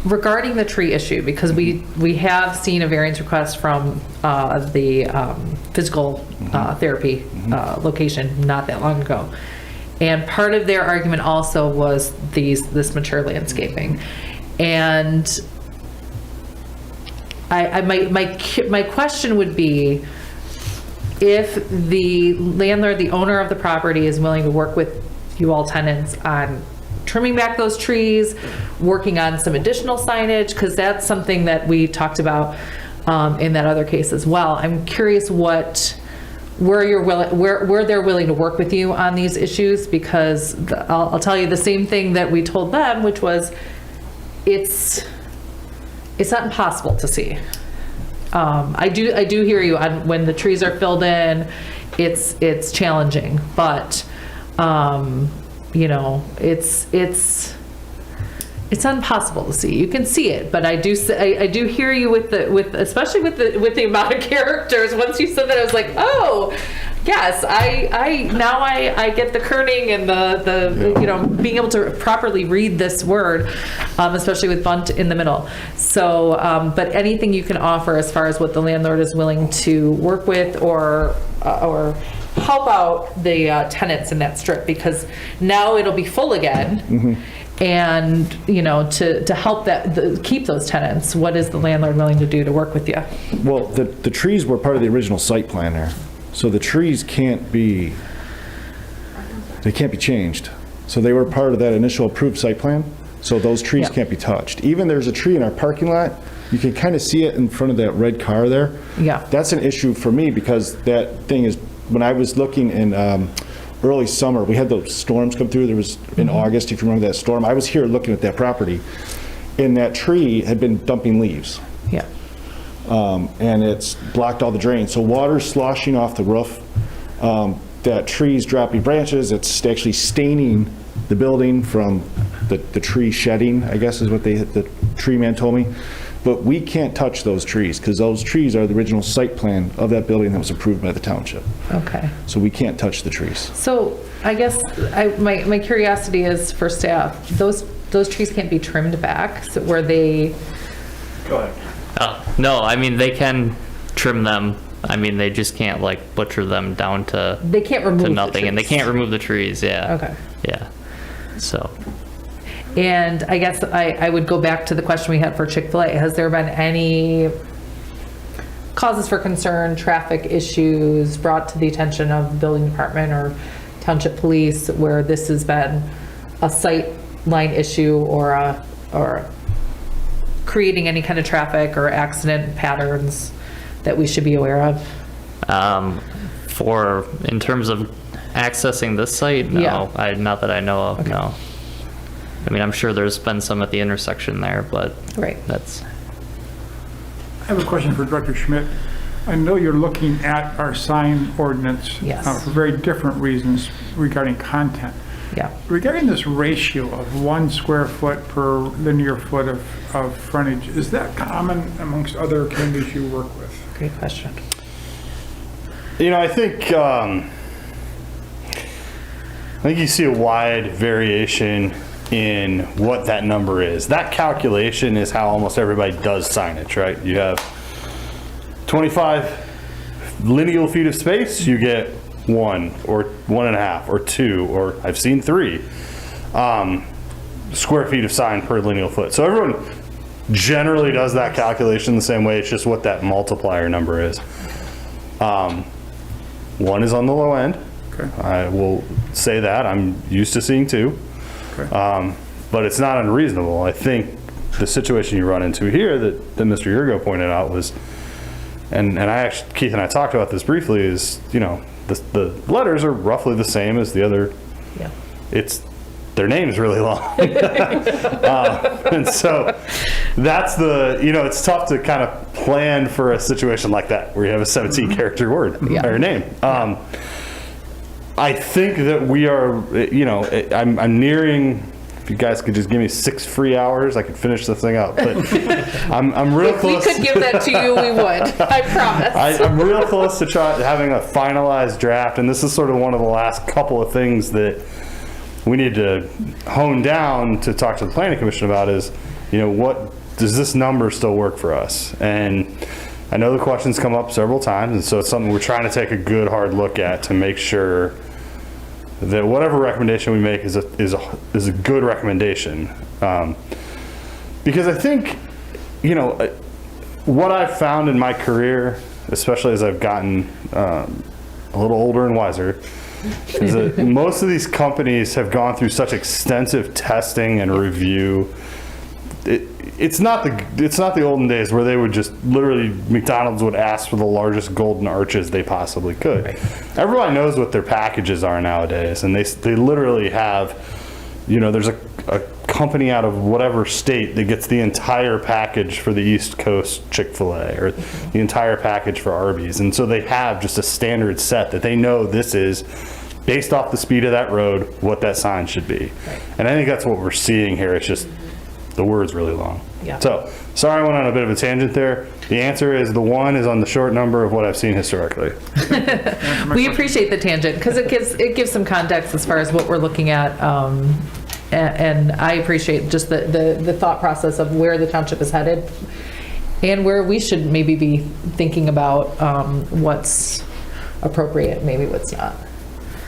regarding the tree issue, because we have seen a variance request from the physical therapy location not that long ago. And part of their argument also was this mature landscaping. And my question would be, if the landlord, the owner of the property, is willing to work with you all tenants on trimming back those trees, working on some additional signage, because that's something that we talked about in that other case as well. I'm curious where they're willing to work with you on these issues, because I'll tell you the same thing that we told them, which was it's not impossible to see. I do hear you on when the trees are filled in, it's challenging, but you know, it's it's impossible to see. You can see it, but I do hear you especially with the amount of characters. Once you said that, I was like, oh, yes, I get the kerning and the being able to properly read this word, especially with bunt in the middle. So, but anything you can offer as far as what the landlord is willing to work with or help out the tenants in that strip, because now it'll be full again. And, to help keep those tenants, what is the landlord willing to do to work with you? Well, the trees were part of the original site plan there. So the trees can't be changed. So they were part of that initial approved site plan. So those trees Yeah. can't be touched. Even there's a tree in our parking lot. You can kind of see it in front of that red car there. Yeah. That's an issue for me because that thing is, when I was looking in early summer, we had those storms come through. There was in August, if you remember that storm. I was here looking at that property, and that tree had been dumping leaves. Yeah. And it's blocked all the drains. So water's sloshing off the roof. That tree's dropping branches. It's actually staining the building from the tree shedding, I guess is what the tree man told me. But we can't touch those trees because those trees are the original site plan of that building that was approved by the township. Okay. So we can't touch the trees. So I guess my curiosity is for staff, those trees can't be trimmed back, so where they... Go ahead. No, I mean, they can trim them. I mean, they just can't like butcher them down to They can't remove to the nothing, and they trees. can't remove the trees. Yeah. Okay. Yeah. So. And I guess I would go back to the question we had for Chick-fil-A. Has there been any causes for concern, traffic issues brought to the attention of the building department or township police where this has been a sight line issue or creating any kind of traffic or accident patterns that we should be aware of? In terms of accessing this site, no. Yeah. Not that I know of, Okay. no. I mean, I'm sure there's been some at the intersection there, but Right. that's... I have a question for Director Schmidt. I know you're looking at our sign ordinance Yes. for very different reasons regarding content. Yeah. Regarding this ratio of 1 square foot per linear foot of frontage, is that common amongst other communities you work with? Great question. I think you see a wide variation in what that number is. That calculation is how almost everybody does signage, right? You have 25 lineal feet of space, you get 1 or 1.5 or 2, or I've seen 3 square feet of sign per lineal foot. So everyone generally does that calculation the same way. It's just what that multiplier number is. 1 is on the low end. Okay. I will say that. I'm used to seeing 2. Okay. But it's not unreasonable. I think the situation you run into here that Mr. Yurgo pointed out was, and Keith and I talked about this briefly, is, the letters are roughly the same as the other. Yeah. Their name is really long. And so that's it's tough to kind of plan for a situation like that where you have a 17 character word or name. I think that we are, I'm nearing, if you guys could just give me 6 free hours, I could finish this thing up. But I'm real close. If we could give that to you, we would. I promise. I'm real close to having a finalized draft, and this is sort of one of the last couple of things that we need to hone down to talk to the planning commission about is, what does this number still work for us? And I know the questions come up several times, and so it's something we're trying to take a good hard look at to make sure that whatever recommendation we make is a good recommendation. Because I think, what I've found in my career, especially as I've gotten a little older and wiser, is that most of these companies have gone through such extensive testing and review. It's not the olden days where they would just literally, McDonald's would ask for the largest golden arches they possibly could. Right. Everyone knows what their packages are nowadays, and they literally have, there's a company out of whatever state that gets the entire package for the East Coast Chick-fil-A or the entire package for Arby's, and so they have just a standard set that they know this is based off the speed of that road what that sign should be. Right. And I think that's what we're seeing here. It's just the word's really long. Yeah. So, sorry I went on a bit of a tangent there. The answer is the 1 is on the short number of what I've seen historically. We appreciate the tangent because it gives some context as far as what we're looking at. And I appreciate just the thought process of where the township is headed and where we should maybe be thinking about what's appropriate, maybe what's not.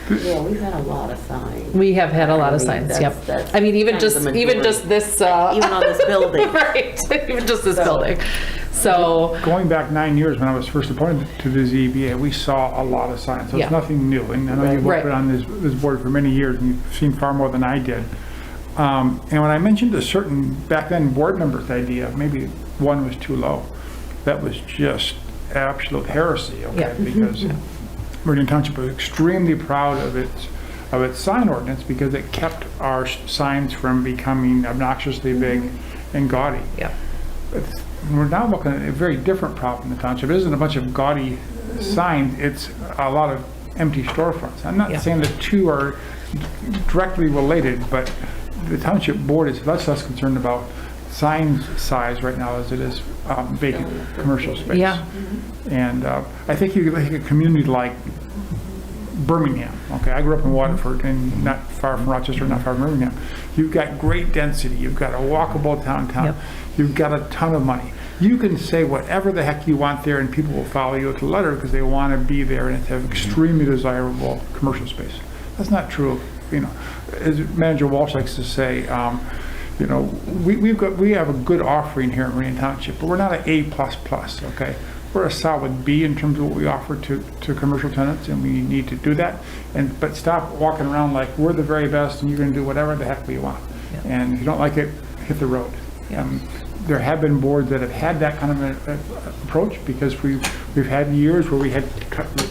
Yeah, we've had a lot of signs. We have had a lot of I mean, signs, yep. that's I mean, even kind of just the even majority. just this Even on this building. right, even just this building. So Going back 9 years when I was first appointed to the ZBA, we saw a lot of signs, so Yeah. it's nothing new. And I know you've Right. worked on this board for many years, and you've seen far more than I did. And when I mentioned a certain, back then, board member's idea, maybe 1 was too low, that was just absolute heresy, okay? Yeah. Because Meridian Township was extremely proud of its sign ordinance because it kept our signs from becoming obnoxiously big and gaudy. yeah, We're now looking at a very different problem in the township. It isn't a bunch of gaudy signs, it's a lot of empty storefronts. I'm not Yeah. saying the two are directly related, but the township board is less concerned about sign size right now as it is vacant commercial space. Yeah. And I think you could take a community like Birmingham, okay? I grew up in Waterford and not far from Rochester, not far from Birmingham. You've got great density, you've got a walkable downtown, Yep. you've got a ton of money. You can say whatever the heck you want there and people will follow you to the letter because they want to be there and have extremely desirable commercial space. That's not true, you know. As Manager Walsh likes to say, you know, we have a good offering here in Meridian Township, but we're not an A++, okay? We're a solid B in terms of what we offer to commercial tenants, and we need to do that. But stop walking around like we're the very best and you're going to do whatever the heck we want. Yeah. And if you don't like it, hit the road. Yeah. There have been boards that have had that kind of an approach because we've had years where we had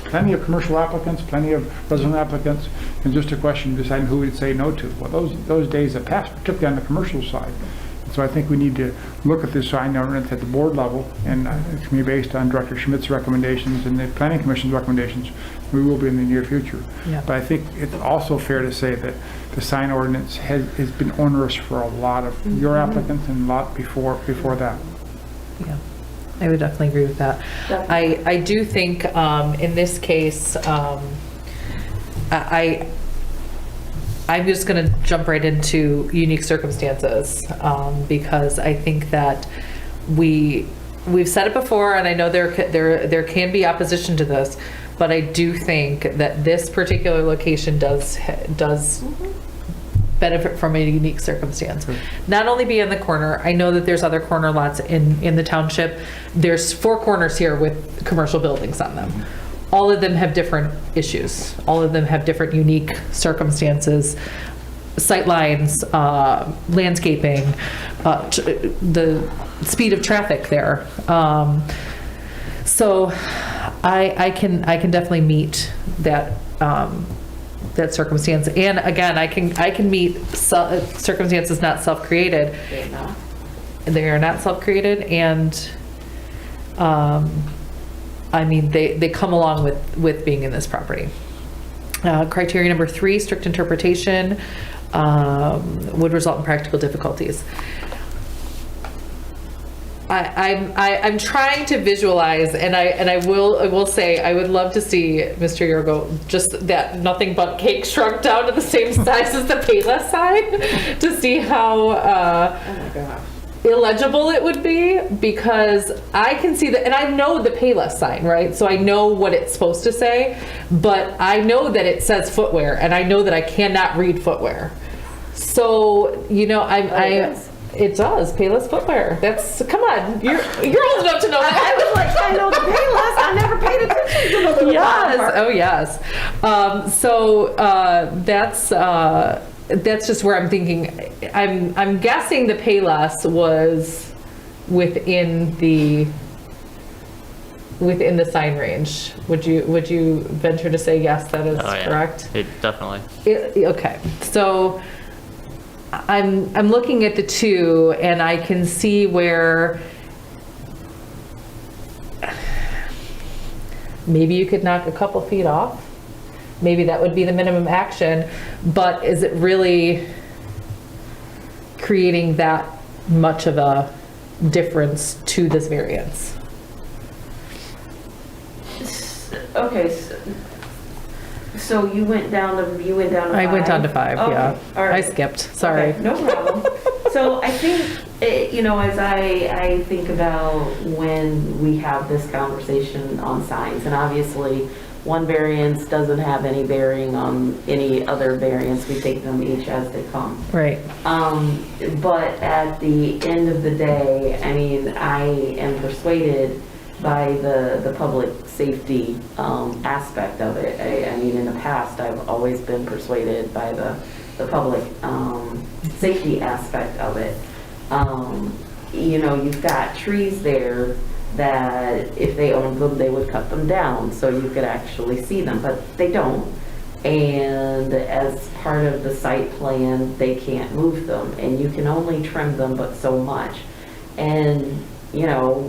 plenty of commercial applicants, plenty of resident applicants, and just a question of deciding who we'd say no to. Well, those days have passed, particularly on the commercial side. So I think we need to look at this sign ordinance at the board level, and it's going to be based on Director Schmidt's recommendations and the Planning Commission's recommendations. We will be in the near future. Yeah. But I think it's also fair to say that the sign ordinance has been onerous for a lot of your applicants and a lot before that. yeah. I would definitely agree with that. I do think in this case, I'm just going to jump right into unique circumstances because I think that we've said it before, and I know there can be opposition to this, but I do think that this particular location does benefit from a unique circumstance. Not only be in the corner, I know that there's other corner lots in the township. There's 4 corners here with commercial buildings on them. All of them have different issues. All of them have different unique circumstances, sight lines, landscaping, the speed of traffic there. So I can definitely meet that that circumstance. And again, I can meet circumstances not self-created. They are not self-created, and I mean, they come along with being in this property. Criteria number 3, strict interpretation would result in practical difficulties. I'm trying to visualize, and I will say I would love to see Mr. Yorgo just that nothing but cake shrunk down to the same size as the Payless sign to see how illegible it would be, because I can see that, and I know the Payless sign, right? So I know what it's supposed to say, but I know that it says footwear, and I know that I cannot read footwear. So, you know, it does, Payless footwear. That's, come on, you're old enough to know that. I was like, I know the Payless. I never paid attention to the little Yes, part. oh yes. That's just where I'm thinking. I'm guessing the Payless was within the sign range. Would you venture to say yes, that is correct? It definitely. Okay, so I'm looking at the 2, and I can see where maybe you could knock a couple feet off. Maybe that would be the minimum action, but is it really creating that much of a difference to this variance. Okay, so you went down to 5? I went down to 5, yeah. Okay, all right. I skipped, sorry. Okay, no problem. So I think, you know, as I think about when we have this conversation on signs, and obviously one variance doesn't have any bearing on any other variance, we take them each as they come. Right. But at the end of the day, I mean, I am persuaded by the public safety aspect of it. I mean, in the past, I've always been persuaded by the public safety aspect of it. You know, you've got trees there that if they owned them, they would cut them down so you could actually see them, but they don't. And as part of the site plan, they can't move them, and you can only trim them but so much. And you know,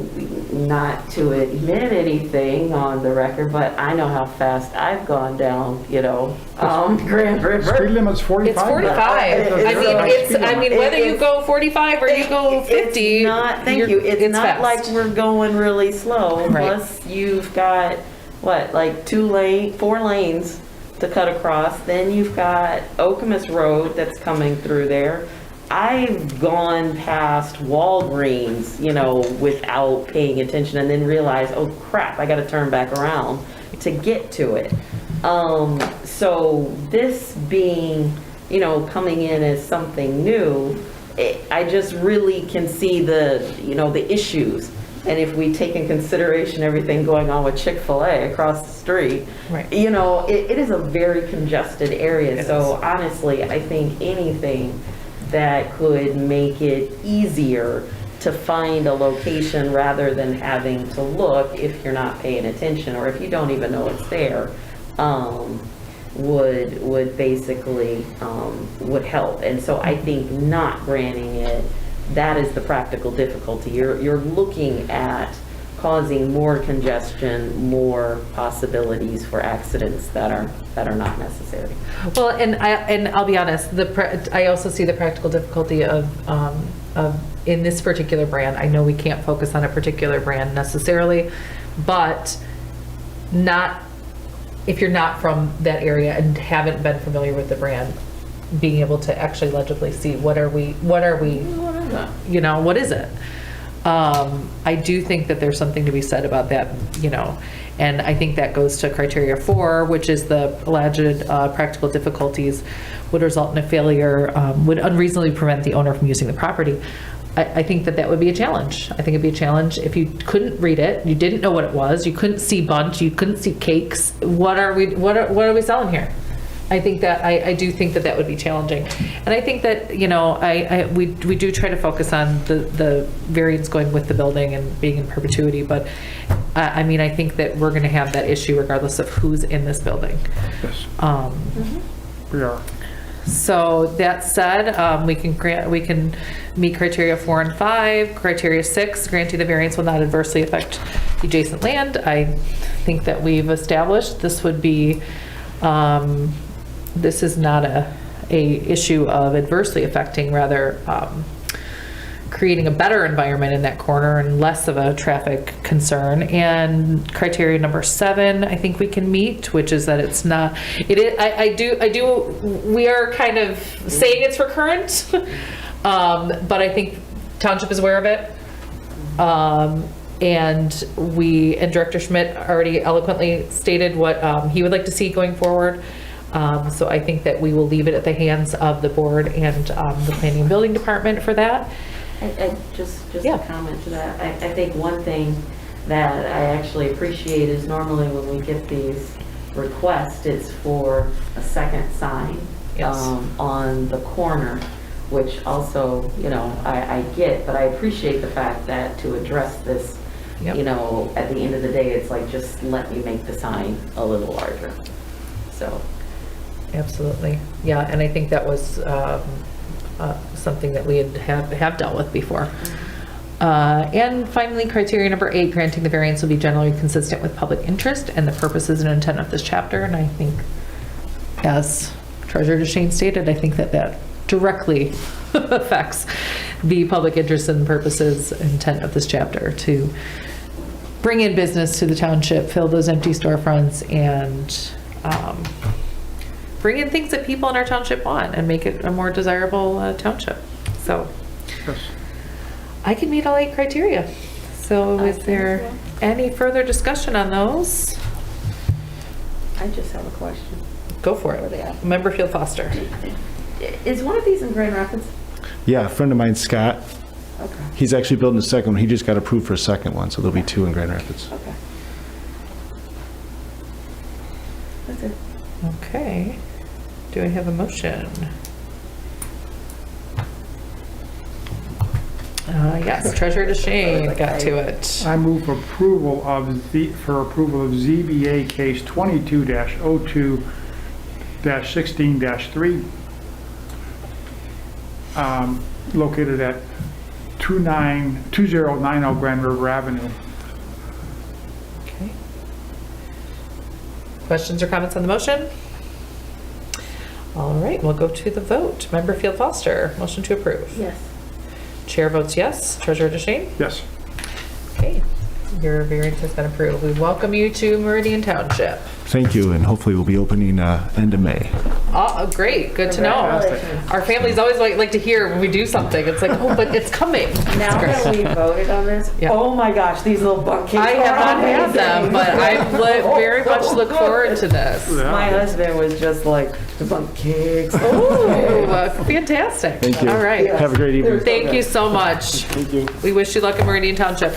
not to admit anything on the record, but I know how fast I've gone down, you know, Grand River. Speed limit's 45. It's 45. I mean, whether you go 45 or you go 50. It's not, thank you, it's not fast. like we're going really slow. Right. Plus you've got, what, like 4 lanes to cut across. Then you've got Okemos Road that's coming through there. I've gone past Walgreens, you know, without paying attention, and then realized, oh crap, I got to turn back around to get to it. So this being, you know, coming in as something new, I just really can see the, you know, the issues. And if we take in consideration everything going on with Chick-fil-A across the street, Right. you know, it is a very congested area. So honestly, I think anything that could make it easier to find a location rather than having to look if you're not paying attention or if you don't even know it's there, would basically would help. And so I think not granting it, that is the practical difficulty. You're looking at causing more congestion, more possibilities for accidents that are not necessary. Well, and I'll be honest, I also see the practical difficulty of in this particular brand. I know we can't focus on a particular brand necessarily, but not if you're not from that area and haven't been familiar with the brand, being able to actually legibly see what are we, you know, what is it? I do think that there's something to be said about that, you know, and I think that goes to criteria 4, which is the alleged practical difficulties would result in a failure, would unreasonably prevent the owner from using the property. I think that would be a challenge. I think it'd be a challenge if you couldn't read it, you didn't know what it was, you couldn't see bunch, you couldn't see cakes. What are we selling here? I think that I do think that would be challenging, and I think that, you know, we do try to focus on the variance going with the building and being in perpetuity, but I mean, I think that we're going to have that issue regardless of who's in this building. Yes. We are. So that said, we can meet criteria 4 and 5. Criteria 6, granting the variance will not adversely affect adjacent land. I think that we've established this would be. This is not a issue of adversely affecting, rather creating a better environment in that corner and less of a traffic concern. And criteria number 7, I think we can meet, which is that it's not. It is. I do. We are kind of saying it's recurrent, but I think Township is aware of it. And Director Schmidt already eloquently stated what he would like to see going forward. So I think that we will leave it at the hands of the board and the planning and building department for that. Just Yeah. a comment to that. I think one thing that I actually appreciate is normally when we get these requests, it's for a second sign Yes. on the corner, which also, you know, I get, but I appreciate the fact that to address this, Yep. you know, at the end of the day, it's like, just let me make the sign a little larger. So. Absolutely. Yeah, and I think that was something that we have dealt with before. And finally, criteria number 8, granting the variance will be generally consistent with public interest and the purposes and intent of this chapter. And I think, as Treasurer DeShane stated, I think that directly affects the public interest and purposes intent of this chapter to bring in business to the township, fill those empty storefronts, and bring in things that people in our township want and make it a more desirable township. So Yes. I can meet all 8 criteria. So is there any further discussion on those? I just have a question. Go for Where they it. at? Member Field Foster. Is one of these in Grand Rapids? Yeah, a friend of mine, Scott, Okay, he's actually building a second one. He just got approved for a second one, so there'll be 2 in Grand Rapids. okay. That's it. Okay. Do I have a motion? Yes, Treasurer DeShane got to it. I move approval of ZBA case 22-02-16-3, located at 2090 Grand River Avenue. Okay. Questions or comments on the motion? All right, we'll go to the vote. Member Field Foster, motion to approve. Yes. Chair votes yes. Treasurer DeShane? Yes. Okay, your variance has been approved. We welcome you to Meridian Township. Thank you, and hopefully we'll be opening end of May. Oh, great, good to know. Congratulations. Our families always like to hear when we do something. It's like, oh, but it's coming. Now that we voted on this, Yeah. oh my gosh, these little butt cakes I have not had them, but I very much look forward to this. My husband was just like, the butt cakes. Ooh, fantastic. Thank you. All right. Have a great evening. Thank you so much. Thank you. We wish you luck in Meridian Township.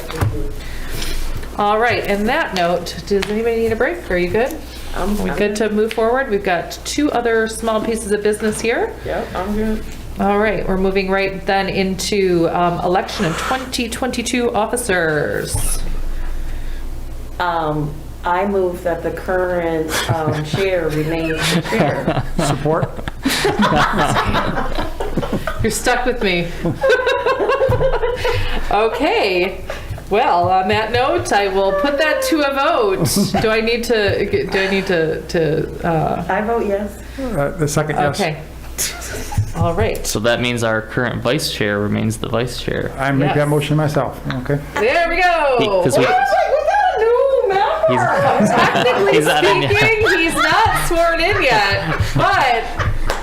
All right, and that note, does anybody need a break? Are you good? Are we good to move forward? We've got 2 other small pieces of business here. Yep, I'm good. All right, we're moving right then into election of 2022 officers. I move that the current chair remains the chair. Support? You're stuck with me. Okay. Well, on that note, I will put that to a vote. Do I need to I vote yes. The second, yes. okay. All right. So that means our current vice chair remains the vice chair. I make that Yes. motion myself, okay? There we go. Because we- Wait, we got a new member. Technically He's not in yet. speaking, he's not sworn in yet. But,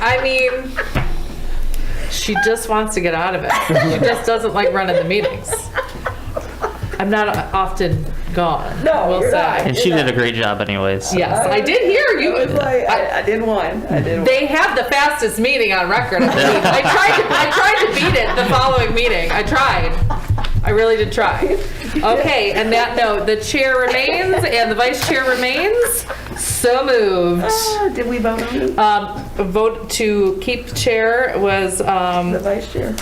I mean, she just wants to get out of it. She just doesn't like running the meetings. I'm not often gone, No, we'll you're say. not. And she did a great job anyways. so. Yes, I did hear you. I did one. They have the fastest meeting on record. I mean, I tried to beat it the following meeting. I tried. I really did try. Okay, and that note, the chair remains and the vice chair remains. So moved. Did we vote on it? Vote to keep chair was The vice chair?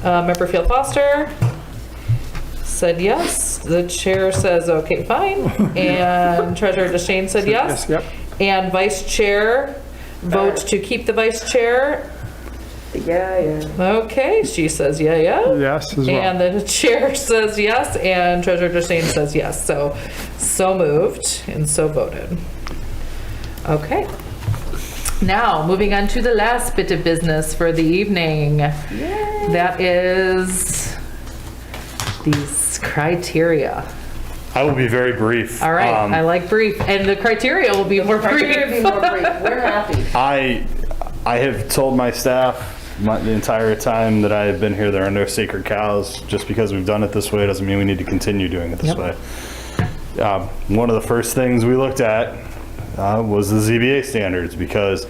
Member Field Foster. Said yes. The chair says, okay, fine. And Treasurer DeShane said yes. Yep. And vice chair, vote to keep the vice chair. Yeah. Okay, she says yeah. Yes, as well. And the chair says yes, and Treasurer DeShane says yes. So moved and so voted. Okay. Now, moving on to the last bit of business for the evening. Yay. That is these criteria. I will be very brief. All right, I like brief, and the criteria will be more Criteria brief. be more brief. We're happy. I have told my staff the entire time that I have been here, there are no sacred cows. Just because we've done it this way doesn't mean we need to continue doing it this way. One of the first things we looked at was the ZBA standards, because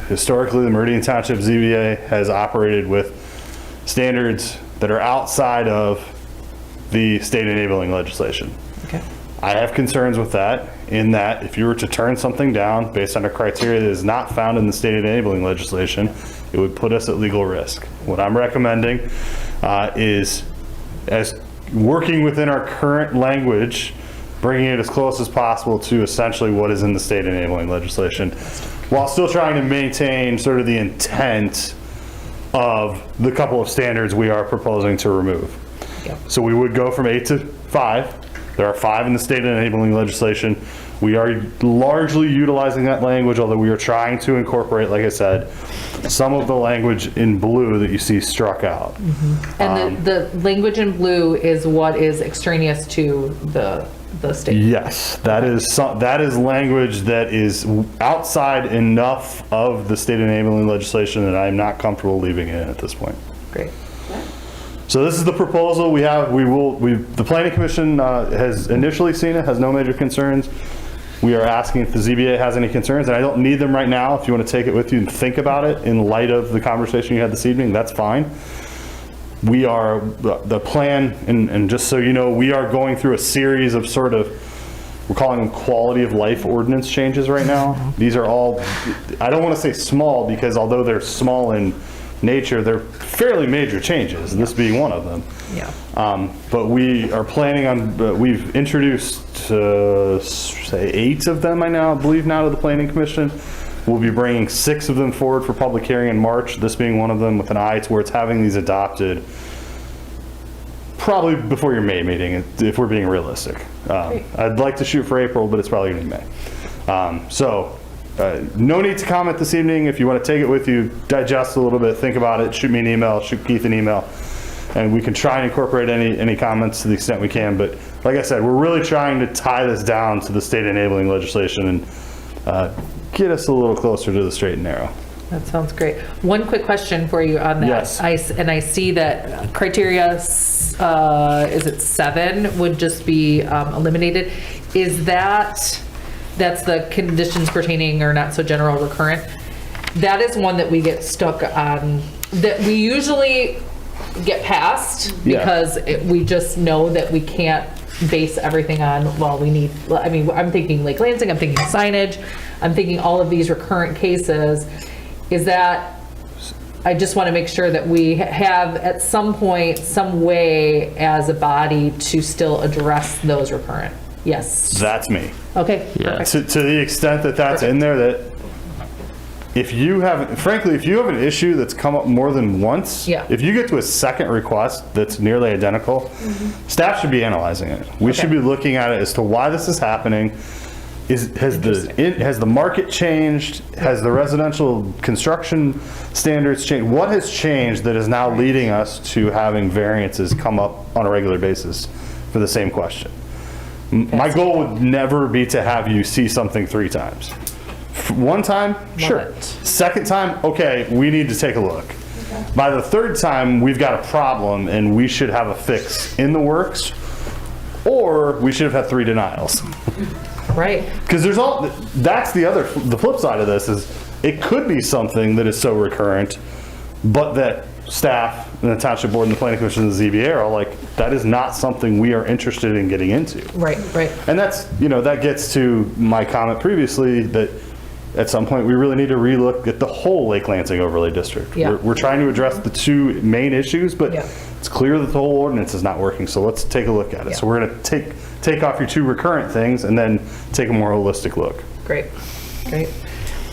historically the Meridian Township ZBA has operated with standards that are outside of the state enabling legislation. Okay. I have concerns with that, in that if you were to turn something down based on a criteria that is not found in the state enabling legislation, it would put us at legal risk. What I'm recommending is, as working within our current language, bringing it as close as possible to essentially what is in the state enabling legislation, while still trying to maintain sort of the intent of the couple of standards we are proposing to remove. Yep. So we would go from 8 to 5. There are 5 in the state enabling legislation. We are largely utilizing that language, although we are trying to incorporate, like I said, some of the language in blue that you see struck out. And the language in blue is what is extraneous to the state? Yes, that is language that is outside enough of the state enabling legislation that I'm not comfortable leaving it at this point. Great. So this is the proposal we have. The Planning Commission has initially seen it, has no major concerns. We are asking if the ZBA has any concerns, and I don't need them right now. If you want to take it with you and think about it in light of the conversation you had this evening, that's fine. We are, the plan, and just so you know, we are going through a series of sort of, we're calling them quality of life ordinance changes right now. These are all, I don't want to say small, because although they're small in nature, they're fairly major changes, this being one of them. Yeah. But we are planning on, we've introduced, say 8 of them, I believe now to the Planning Commission. We'll be bringing 6 of them forward for public hearing in March, this being one of them, with an eye towards having these adopted probably before your May meeting, if we're being realistic. I'd like to shoot for April, but it's probably going to be May. No need to comment this evening. If you want to take it with you, digest a little bit, think about it, shoot me an email, shoot Keith an email, and we can try and incorporate any comments to the extent we can. But like I said, we're really trying to tie this down to the state enabling legislation and get us a little closer to the straight and narrow. That sounds great. One quick question for you on that. Yes. I see that criteria, is it 7, would just be eliminated. Is that's the conditions pertaining or not so general recurrent? That is one that we get stuck on, that we usually get past because we just know that we can't base everything on, well, we need, I mean, I'm thinking Lake Lansing, I'm thinking signage, I'm thinking all of these recurrent cases. Is that, I just want to make sure that we have at some point, some way as a body to still address those recurrent. Yes. That's me. Okay. Yeah. Perfect. To the extent that that's in there, that if you have, frankly, if you have an issue that's come up more than once, if you get to a second request that's nearly identical, staff should be analyzing it. We should be looking at it as to why this is happening. Has the market changed? Has the residential construction standards changed? What has changed that is now leading us to having variances come up on a regular basis for the same question? My goal would never be to have you see something 3 times. One time, sure. it. Second time, okay, we need to take a look. By the 3rd time, we've got a problem and we should have a fix in the works, or we should have had 3 denials. Right. Because that's the flip side of this is it could be something that is so recurrent, but that staff and the Township Board and the Planning Commission and the ZBA are all like, that is not something we are interested in getting into. Right, right. And that's, that gets to my comment previously that at some point we really need to relook at the whole Lake Lansing overlay district. Yeah. We're trying to address the 2 main issues, but Yeah. it's clear that the whole ordinance is not working, so let's take a look at it. Yeah. So we're going to take off your 2 recurrent things and then take a more holistic look. Great, great.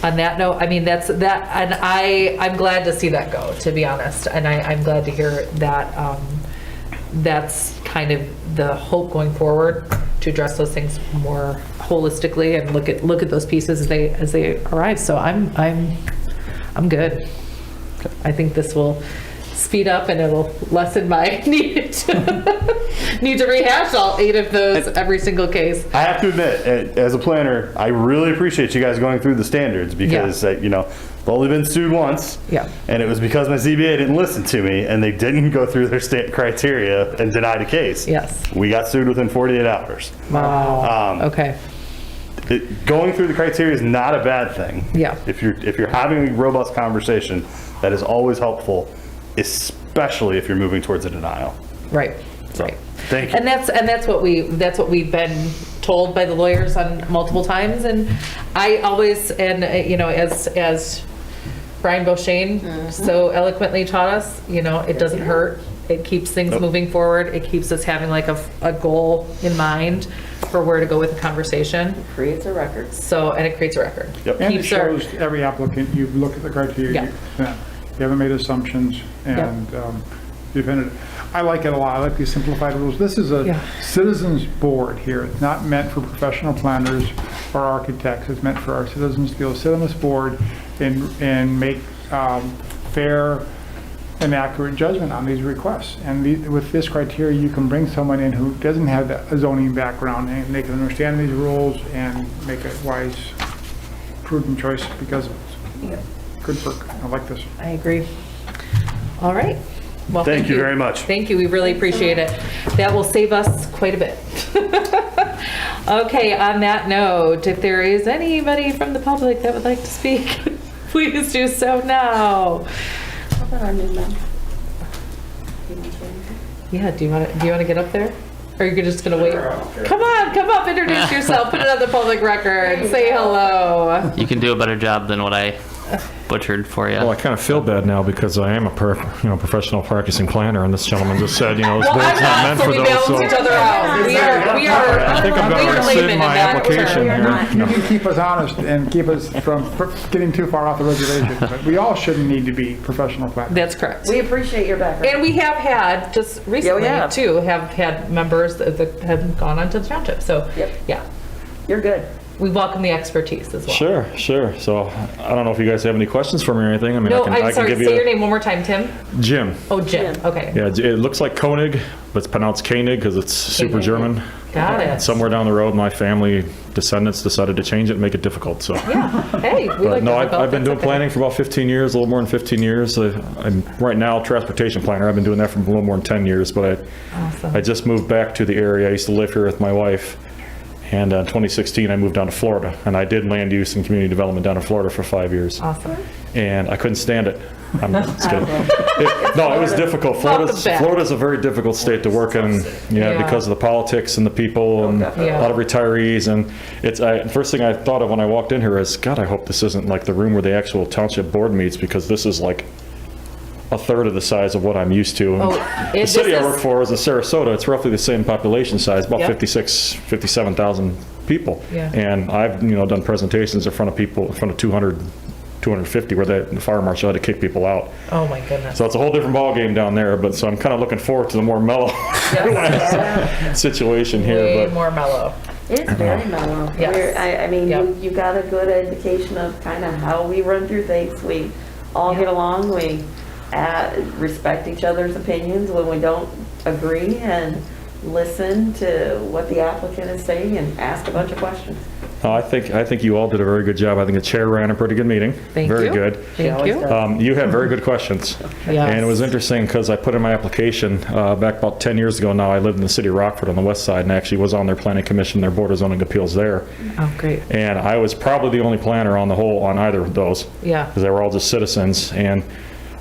On that note, I mean, and I'm glad to see that go, to be honest, and I'm glad to hear that that's kind of the hope going forward, to address those things more holistically and look at those pieces as they arrive. So I'm good. I think this will speed up and it'll lessen my need to rehash all 8 of those every single case. I have to admit, as a planner, I really appreciate you guys going through the standards because, I've only been sued once. Yeah. And it was because my ZBA didn't listen to me and they didn't go through their state criteria and denied a case. Yes. We got sued within 48 hours. Wow. Okay. Going through the criteria is not a bad thing. Yeah. If you're having a robust conversation, that is always helpful, especially if you're moving towards a denial. Right. Right. Thank you. And that's what we've been told by the lawyers on multiple times. And I always, as Brian Beauchesne so eloquently taught us, it doesn't hurt. It keeps things moving forward. It keeps us having like a goal in mind for where to go with the conversation. Creates a record. So, and it creates a record. Yep. And it Keeps our- shows every applicant, you've looked at the criteria, Yeah. you present. You haven't made assumptions, and you've ended. I like it a lot. I like these simplified rules. This is a citizens board here. It's not meant for professional planners or architects. It's meant for our citizens to go sit on this board and make fair and accurate judgment on these requests. And with this criteria, you can bring someone in who doesn't have a zoning background, and they can understand these rules and make a wise, prudent choice because of it. Good work. I like this. I agree. All right. Well, Thank you very much. Thank you. We really appreciate it. That will save us quite a bit. Okay, on that note, if there is anybody from the public that would like to speak, please do so now. How about our new member? Yeah, do you want to get up there? Or are you just going to wait? Come on, come up, introduce yourself, put it on the public record, say hello. You can do a better job than what I butchered for you. Well, I kind of feel bad now because I am a professional practicing planner, and this gentleman just said, this Well, board's I'm not not, meant so for we those. balance each other out. We are I think I'm we going are to laymen rescind in my that application term. here. You can keep us honest and keep us from getting too far off the reservation, but we all shouldn't need to be professional planners. That's correct. We appreciate your background. And we have had, just recently have. too, have had members that have gone onto the township. So, Yep. yeah, You're good. we welcome the expertise as well. Sure. So I don't know if you guys have any questions for me or anything. I mean, No, I I'm can sorry, give say your you name one more time, Tim. Jim. Oh, Jim, okay. Yeah, it looks like Koenig, but it's pronounced Koenig because it's super Koenig. German. Got it. Somewhere down the road, my family descendants decided to change it and make it difficult. So. Yeah, hey, we But like no, difficult, I've been that's doing okay. planning for about 15 years, a little more than 15 years. I'm right now transportation planner. I've been doing that for a little more than 10 years, but Awesome. I just moved back to the area. I used to live here with my wife. And in 2016, I moved down to Florida, and I did land use and community development down in Florida for 5 years. Awesome. And I couldn't stand it. I'm just kidding. No, it was difficult. Off the bat. Florida's a very difficult state to work in, Yeah. because of the politics and the people and Yeah. a lot of retirees. And first thing I thought of when I walked in here is, God, I hope this isn't like the room where the actual township board meets, because this is like a third of the size of what I'm used to. And Oh, the this city I is- work for is in Sarasota. It's roughly the same population size, about Yep. 57,000 people. Yeah. And I've, done presentations in front of people, in front of 200, 250, where the fire marshal had to kick people out. Oh, my goodness. So it's a whole different ballgame down there, but so I'm kind of looking forward to the more mellow situation here. Way But more mellow. It's very mellow. Yes. I mean, Yep. you got a good indication of kind of how we run through things. We all get along. We respect each other's opinions when we don't agree, and listen to what the applicant is saying and ask a bunch of questions. I think you all did a very good job. I think the chair ran a pretty good meeting. Thank Very you. good. Thank always you. does. You had very good questions. Yes. And it was interesting because I put in my application back about 10 years ago now. I lived in the city of Rockford on the west side and actually was on their planning commission, their board of zoning appeals there. Oh, great. And I was probably the only planner on the whole on either of those. Yeah. Because they were all just citizens. And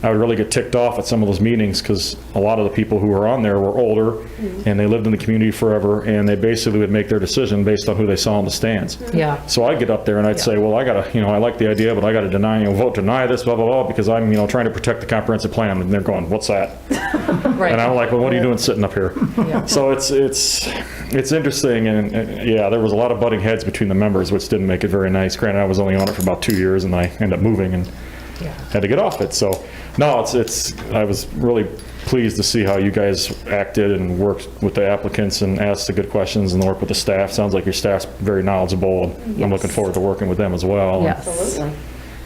I would really get ticked off at some of those meetings because a lot of the people who were on there were older and they lived in the community forever, and they basically would make their decision based on who they saw in the stands. Yeah. So I'd get up there and I'd say, well, I like the idea, but I gotta vote deny this, blah, blah, blah, because I'm, trying to protect the comprehensive plan. And they're going, what's that? Right. And I'm like, well, what are you doing sitting up here? Yeah. So it's interesting, and yeah, there was a lot of butting heads between the members, which didn't make it very nice. Granted, I was only on it for about 2 years, and I ended up moving and Yeah. had to get off it. So, no, I was really pleased to see how you guys acted and worked with the applicants and asked the good questions and worked with the staff. Sounds like your staff's very knowledgeable. I'm Yes. looking forward to working with them as well. And, Yes. Absolutely.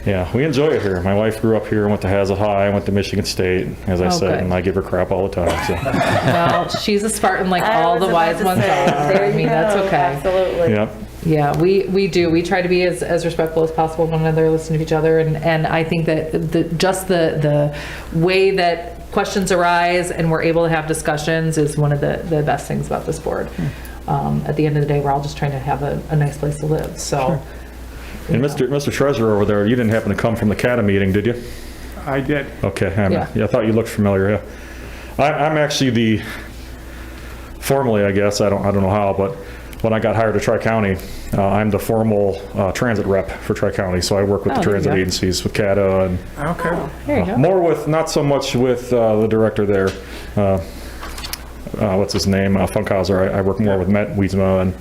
yeah, we enjoy it here. My wife grew up here, went to Hazlet High, went to Michigan State, as I Oh, said, good. and I give her crap all the time. So, Well, she's a Spartan like I all was the about wise to ones say, are. there I you mean, that's go. okay. Absolutely. yeah. Yeah, we do. We try to be as respectful as possible of one another, listen to each other, and I think that the way that questions arise and we're able to have discussions is one of the best things about this board. At the end of the day, we're all just trying to have a nice place to live, so. And Mr. Treasurer over there, you didn't happen to come from the CATA meeting, did you? I did. Okay, Yeah. I thought you looked familiar, yeah. I'm actually formally, I guess, I don't know how, but when I got hired to Tri-County, I'm the formal transit rep for Tri-County, so I work with Oh, the there you transit go. agencies, with CATA, and Okay. There you go. more with, not so much with the director there, what's his name, Funkhauser. I work more with Matt Wiesma,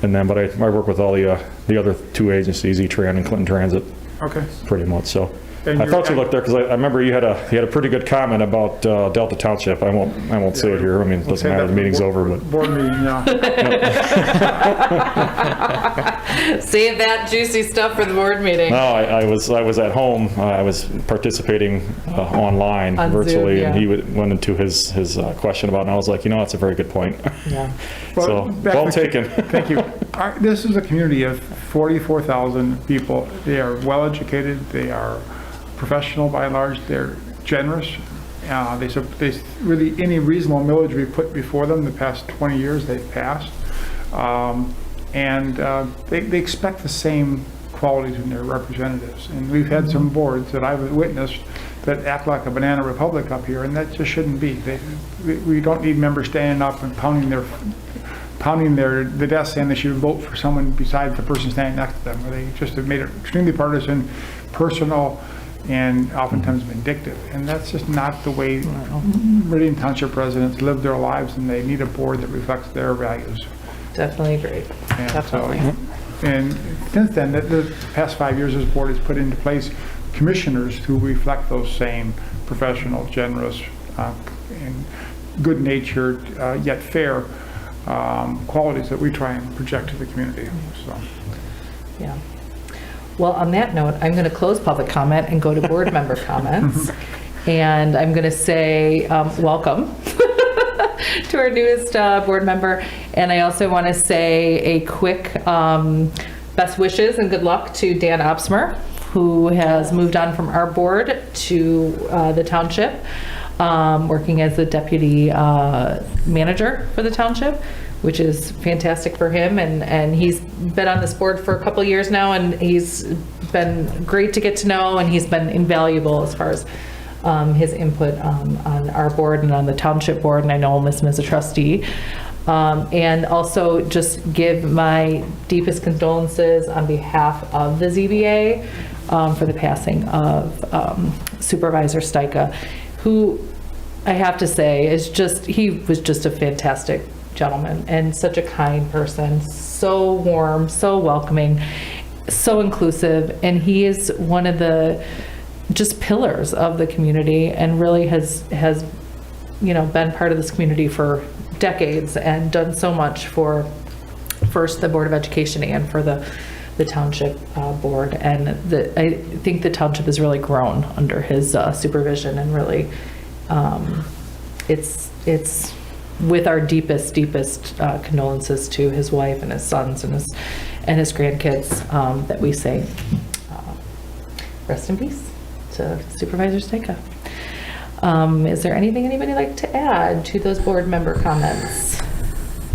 and then, but I work with all the other two agencies, E-Tran and Clinton Transit, Okay. pretty much, so. And I thought you looked there because I remember you had a pretty good comment about Delta Township. I won't say it here. I mean, it doesn't matter. The meeting's over, but. Board meeting, yeah. Save that juicy stuff for the board meeting. No, I was at home. I was participating online On Zoom, virtually, and yeah. he went into his question about it, and I was like, that's a very good point. Yeah. So, back well to- taken. Thank you. This is a community of 44,000 people. They are well-educated, they are professional by and large, they're generous. They really, any reasonable millage we put before them the past 20 years, they've passed. They expect the same qualities in their representatives. And we've had some boards that I've witnessed that act like a banana republic up here, and that just shouldn't be. We don't need members standing up and pounding the desk saying they should vote for someone besides the person standing next to them. They just have made it extremely partisan, personal, and oftentimes vindictive. And that's just not the way Meridian Township residents live their lives, and they need a board that reflects their values. Definitely agree. And Definitely. And since then, the past 5 years, this board has put into place commissioners who reflect those same professional, generous, and good-natured, yet fair qualities that we try and project to the community. So. Yeah. Well, on that note, I'm going to close public comment and go to board member comments. And I'm going to say welcome to our newest board member. And I also want to say a quick best wishes and good luck to Dan Opsmer, who has moved on from our board to the township, working as the deputy manager for the township, which is fantastic for him. And he's been on this board for a couple of years now, and he's been great to get to know, and he's been invaluable as far as his input on our board and on the township board, and I know I'll miss him as a trustee. And also just give my deepest condolences on behalf of the ZBA for the passing of Supervisor Stika, who I have to say he was just a fantastic gentleman and such a kind person, so warm, so welcoming, so inclusive, and he is one of the just pillars of the community, and really has been part of this community for decades and done so much for first the Board of Education and for the township board. And I think the township has really grown under his supervision, and really it's with our deepest condolences to his wife and his sons and his grandkids that we say rest in peace to Supervisor Stika. Is there anything anybody like to add to those board member comments?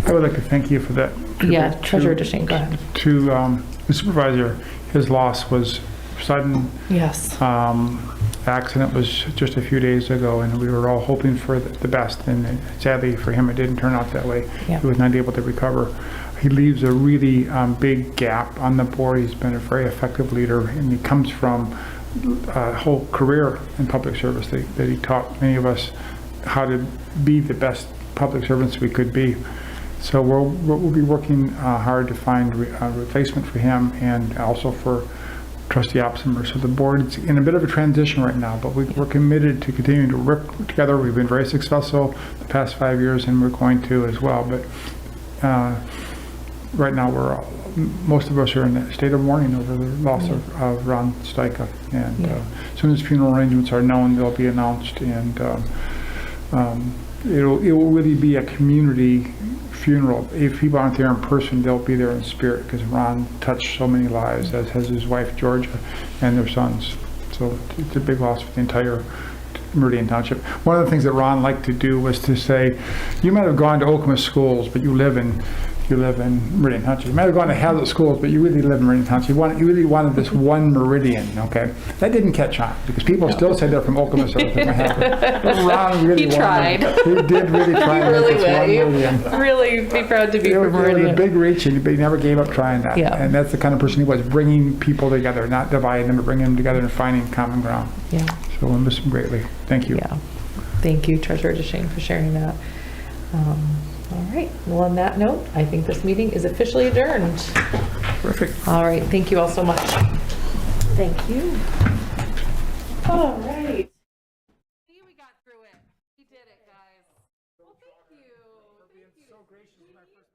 I would like to thank you for that. Yeah, Treasurer DeShane, go ahead. To the supervisor, his loss was sudden. Yes. Accident was just a few days ago, and we were all hoping for the best, and sadly for him it didn't turn out that way. Yeah. He was not able to recover. He leaves a really big gap on the board. He's been a very effective leader, and he comes from a whole career in public service that he taught many of us how to be the best public servants we could be. So we'll be working hard to find a replacement for him, and also for Trustee Opsimer. So the board's in a bit of a transition right now, but we're committed to continuing to work together. We've been very successful the past 5 years, and we're going to as well. But right now, most of us are in a state of mourning over the loss of Ron Stika. And as soon as funeral arrangements are known, they'll be announced, and it will really be a community funeral. If people aren't there in person, they'll be there in spirit, because Ron touched so many lives, as has his wife Georgia and their sons. So it's a big loss for the entire Meridian Township. One of the things that Ron liked to do was to say, you might have gone to Okemos schools, but you live in Meridian Township. You might have gone to Hazlet schools, but you really live in Meridian Township. You really wanted this one Meridian, okay? That didn't catch on, because people still say they're from Okemos. But Ron really He tried. He did really try to make this one Meridian. Really be proud to be from It was a Meridian. big reach, but he never gave up trying that. Yeah. And that's the kind of person he was, bringing people together, not dividing them, but bringing them together and finding common ground. Yeah. So we'll miss him greatly. Thank you. Yeah. Thank you, Treasurer DeShane, for sharing that. All right. Well, on that note, I think this meeting is officially adjourned. Perfect. All right. Thank you all so much. Thank you. All right. See, we got through it. We did it, guys. Well, thank you. For being so gracious in my first